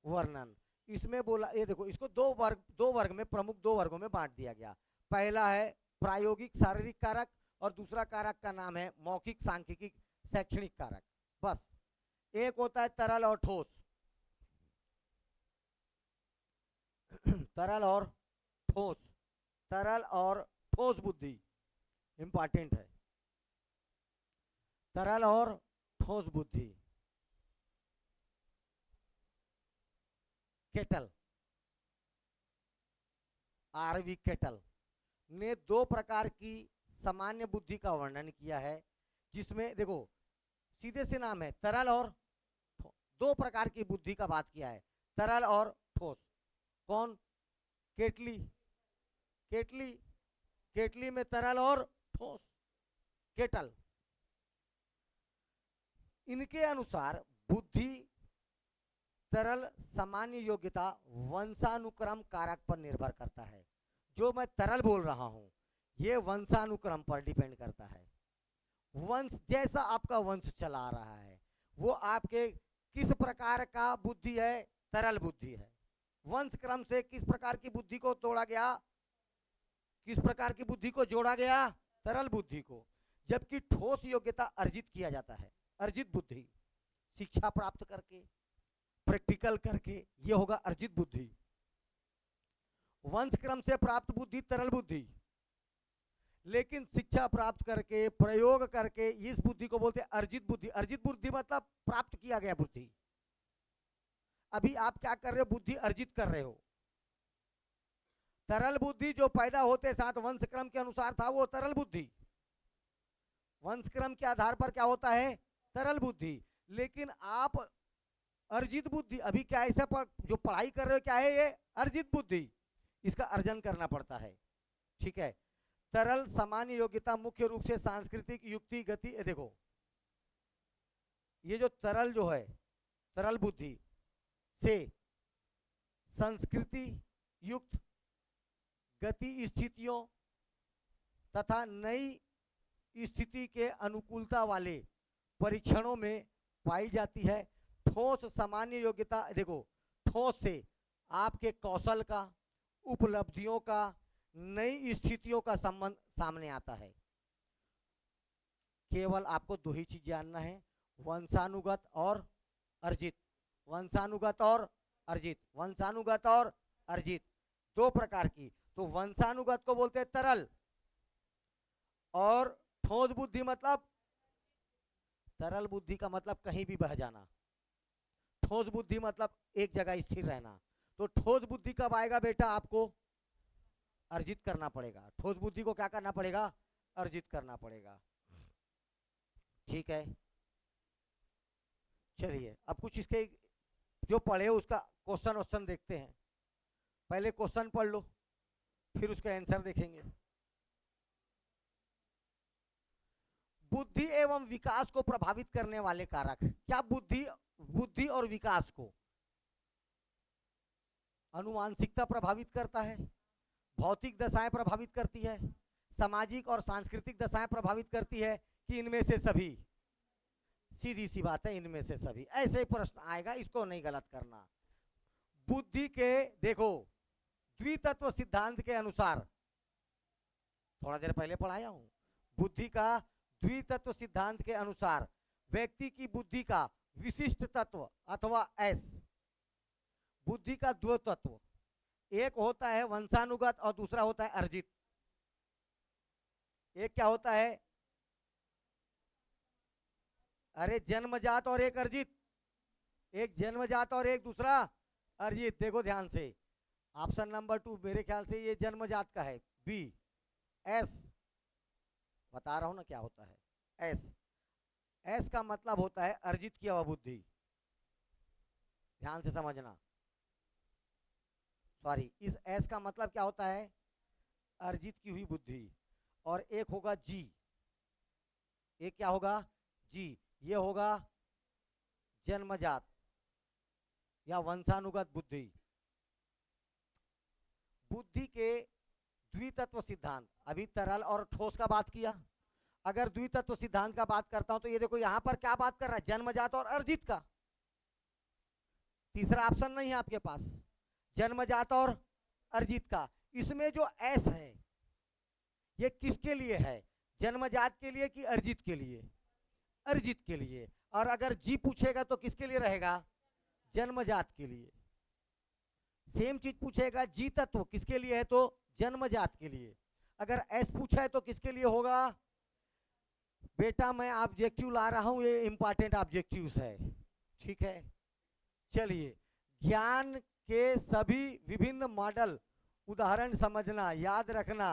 वर्णन। इसमें बोला, ये देखो, इसको 2 वर्ग में, प्रमुख 2 वर्गों में बांट दिया गया। पहला है प्रायोगिक शारीरिक कारक, और दूसरा कारक का नाम है मौखिक, सांख्यिकी, शैक्षणिक कारक। बस, एक होता है तरल और ठोस, तरल और ठोस, तरल और ठोस बुद्धि इंपॉर्टेंट है। तरल और ठोस बुद्धि। केटल, आरवी केटल ने 2 प्रकार की सामान्य बुद्धि का वर्णन किया है, जिसमें देखो सीधे से नाम है तरल और 2 प्रकार की बुद्धि का बात किया है, तरल और ठोस। कौन, केटली, केटली, केटली में तरल और ठोस, केटल। इनके अनुसार बुद्धि तरल सामान्य योग्यता वंशानुक्रम कारक पर निर्भर करता है। जो मैं तरल बोल रहा हूं ये वंशानुक्रम पर डिपेंड करता है। वंश जैसा आपका वंश चला आ रहा है वो आपके किस प्रकार का बुद्धि है, तरल बुद्धि है। वंश क्रम से किस प्रकार की बुद्धि को तोड़ा गया, किस प्रकार की बुद्धि को जोड़ा गया, तरल बुद्धि को। जबकि ठोस योग्यता अर्जित किया जाता है, अर्जित बुद्धि, शिक्षा प्राप्त करके, प्रैक्टिकल करके, ये होगा अर्जित बुद्धि। वंश क्रम से प्राप्त बुद्धि तरल बुद्धि, लेकिन शिक्षा प्राप्त करके, प्रयोग करके इस बुद्धि को बोलते हैं अर्जित बुद्धि। अर्जित बुद्धि मतलब प्राप्त किया गया बुद्धि। अभी आप क्या कर रहे हो, बुद्धि अर्जित कर रहे हो। तरल बुद्धि जो पैदा होते साथ वंश क्रम के अनुसार था वो तरल बुद्धि, वंश क्रम के आधार पर क्या होता है, तरल बुद्धि। लेकिन आप अर्जित बुद्धि, अभी क्या ऐसा जो पढ़ाई कर रहे हो क्या है, ये अर्जित बुद्धि, इसका अर्जन करना पड़ता है। ठीक है। तरल सामान्य योग्यता मुख्य रूप से सांस्कृतिक युक्ति गति, देखो ये जो तरल जो है, तरल बुद्धि से संस्कृति युक्त गति स्थितियों तथा नई स्थिति के अनुकूलता वाले परीक्षणों में पाई जाती है। ठोस सामान्य योग्यता, देखो ठोस से आपके कौशल का, उपलब्धियों का, नई स्थितियों का संबंध सामने आता है। केवल आपको दो ही चीज जानना है, वंशानुगत और अर्जित। वंशानुगत और अर्जित, वंशानुगत और अर्जित, दो प्रकार की। तो वंशानुगत को बोलते हैं तरल, और ठोस बुद्धि मतलब, तरल बुद्धि का मतलब कहीं भी बह जाना, ठोस बुद्धि मतलब एक जगह स्थिर रहना। तो ठोस बुद्धि कब आएगा बेटा, आपको अर्जित करना पड़ेगा। ठोस बुद्धि को क्या करना पड़ेगा, अर्जित करना पड़ेगा। ठीक है, चलिए अब कुछ इसके जो पढ़े उसका क्वेश्चन वोश्चन देखते हैं। पहले क्वेश्चन पढ़ लो फिर उसका आंसर देखेंगे। बुद्धि एवं विकास को प्रभावित करने वाले कारक, क्या बुद्धि और विकास को अनुवांशिकता प्रभावित करता है, भौतिक दशाएं प्रभावित करती है, सामाजिक और सांस्कृतिक दशाएं प्रभावित करती है, कि इनमें से सभी? सीधी सी बात है, इनमें से सभी। ऐसे ही प्रश्न आएगा, इसको नहीं गलत करना। बुद्धि के देखो द्वितत्व सिद्धांत के अनुसार, थोड़ा देर पहले पढ़ाया हूं, बुद्धि का द्वितत्व सिद्धांत के अनुसार व्यक्ति की बुद्धि का विशिष्ट तत्व अथवा एस, बुद्धि का दो तत्व, एक होता है वंशानुगत और दूसरा होता है अर्जित। एक क्या होता है, अरे जन्मजात और एक अर्जित, एक जन्मजात और एक दूसरा अर्जित। देखो ध्यान से, ऑप्शन नंबर 2 मेरे ख्याल से ये जन्मजात का है, बी। एस बता रहा हूं ना क्या होता है, एस। एस का मतलब होता है अर्जित किया हुआ बुद्धि, ध्यान से समझना। सॉरी, इस एस का मतलब क्या होता है, अर्जित की हुई बुद्धि। और एक होगा जी, एक क्या होगा, जी, ये होगा जन्मजात या वंशानुगत बुद्धि। बुद्धि के द्वितत्व सिद्धांत, अभी तरल और ठोस का बात किया, अगर द्वितत्व सिद्धांत का बात करता हूं तो ये देखो यहां पर क्या बात कर रहा है, जन्मजात और अर्जित का। तीसरा ऑप्शन नहीं है आपके पास, जन्मजात और अर्जित का। इसमें जो एस है ये किसके लिए है, जन्मजात के लिए कि अर्जित के लिए? अर्जित के लिए। और अगर जी पूछेगा तो किसके लिए रहेगा, जन्मजात के लिए। सेम चीज पूछेगा जी तत्व किसके लिए है, तो जन्मजात के लिए। अगर एस पूछा है तो किसके लिए होगा? बेटा मैं ऑब्जेक्टिव ला रहा हूं, ये इंपॉर्टेंट ऑब्जेक्टिव्स है, ठीक है। चलिए, ज्ञान के सभी विभिन्न मॉडल, उदाहरण समझना, याद रखना,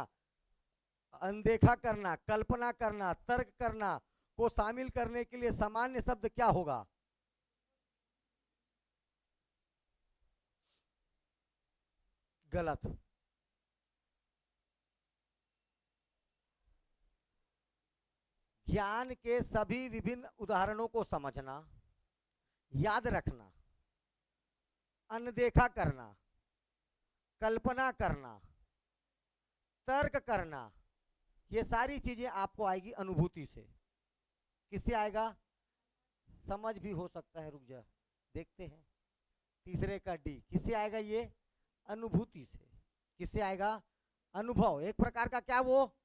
अनदेखा करना, कल्पना करना, तर्क करना को शामिल करने के लिए सामान्य शब्द क्या होगा? गलत। ज्ञान के सभी विभिन्न उदाहरणों को समझना, याद रखना, अनदेखा करना, कल्पना करना, तर्क करना, ये सारी चीजें आपको आएगी अनुभूति से। किससे आएगा? समझ भी हो सकता है, रुक जा देखते हैं। तीसरे का डी किससे आएगा? ये अनुभूति से। किससे आएगा? अनुभव। एक प्रकार का क्या वो,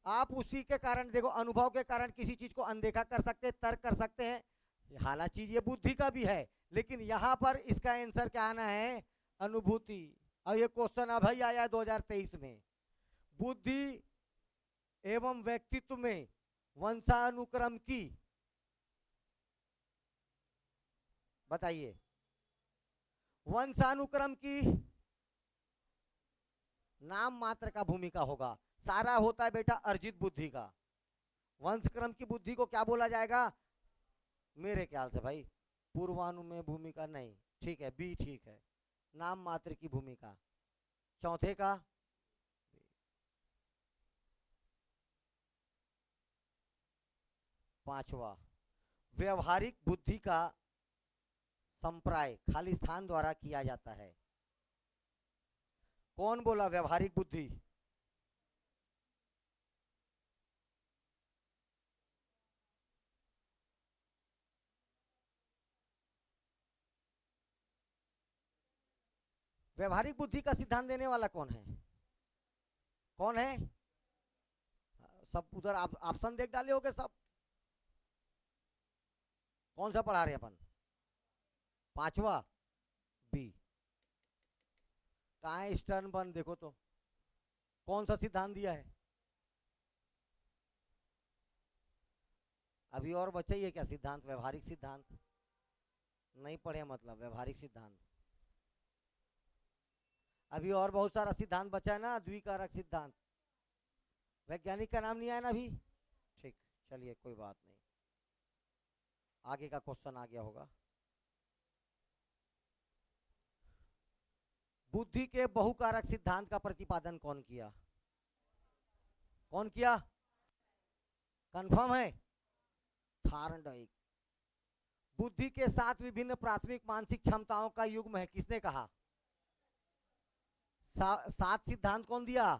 आप उसी के कारण देखो, अनुभव के कारण किसी चीज को अनदेखा कर सकते हैं, तर्क कर सकते हैं। हालांकि चीज ये बुद्धि का भी है, लेकिन यहां पर इसका आंसर क्या आना है? अनुभूति। और ये क्वेश्चन अभी आया है 2023 में। बुद्धि एवं व्यक्तित्व में वंशानुक्रम की, बताइए, वंशानुक्रम की नाम मात्र का भूमिका होगा। सारा होता है बेटा अर्जित बुद्धि का। वंशक्रम की बुद्धि को क्या बोला जाएगा? मेरे ख्याल से भाई पूर्वानु में भूमिका नहीं, ठीक है, बी ठीक है, नाम मात्र की भूमिका। चौथे का पांचवा, व्यवहारिक बुद्धि का संप्राय खाली स्थान द्वारा किया जाता है। कौन बोला व्यवहारिक बुद्धि? व्यवहारिक बुद्धि का सिद्धांत देने वाला कौन है? कौन है? सब उधर आप ऑप्शन देख डाले होगे सब। कौन सा पढ़ा रहे अपन? पांचवा बी। कहाँ है स्टर्न बर्न? देखो तो कौन सा सिद्धांत दिया है? अभी और बचा ही है क्या सिद्धांत? व्यवहारिक सिद्धांत नहीं पढ़े मतलब व्यवहारिक सिद्धांत। अभी और बहुत सारा सिद्धांत बचा है ना, द्विकारक सिद्धांत। वैज्ञानिक का नाम नहीं आया ना अभी? ठीक, चलिए कोई बात नहीं, आगे का क्वेश्चन आ गया होगा। बुद्धि के बहुकारक सिद्धांत का प्रतिपादन कौन किया? कौन किया? कंफर्म है? थार्नडाइक। बुद्धि के 7 विभिन्न प्राथमिक मानसिक क्षमताओं का युग्म है, किसने कहा? 7 सिद्धांत कौन दिया?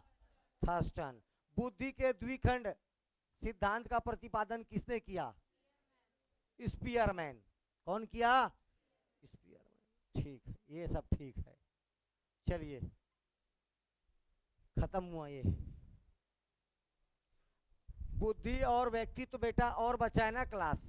थर्स्टन। बुद्धि के द्विखंड सिद्धांत का प्रतिपादन किसने किया? स्पीयरमैन। कौन किया? स्पीयरमैन। ठीक, ये सब ठीक है। चलिए खत्म हुआ ये बुद्धि और व्यक्तित्व बेटा, और बचा है ना क्लास।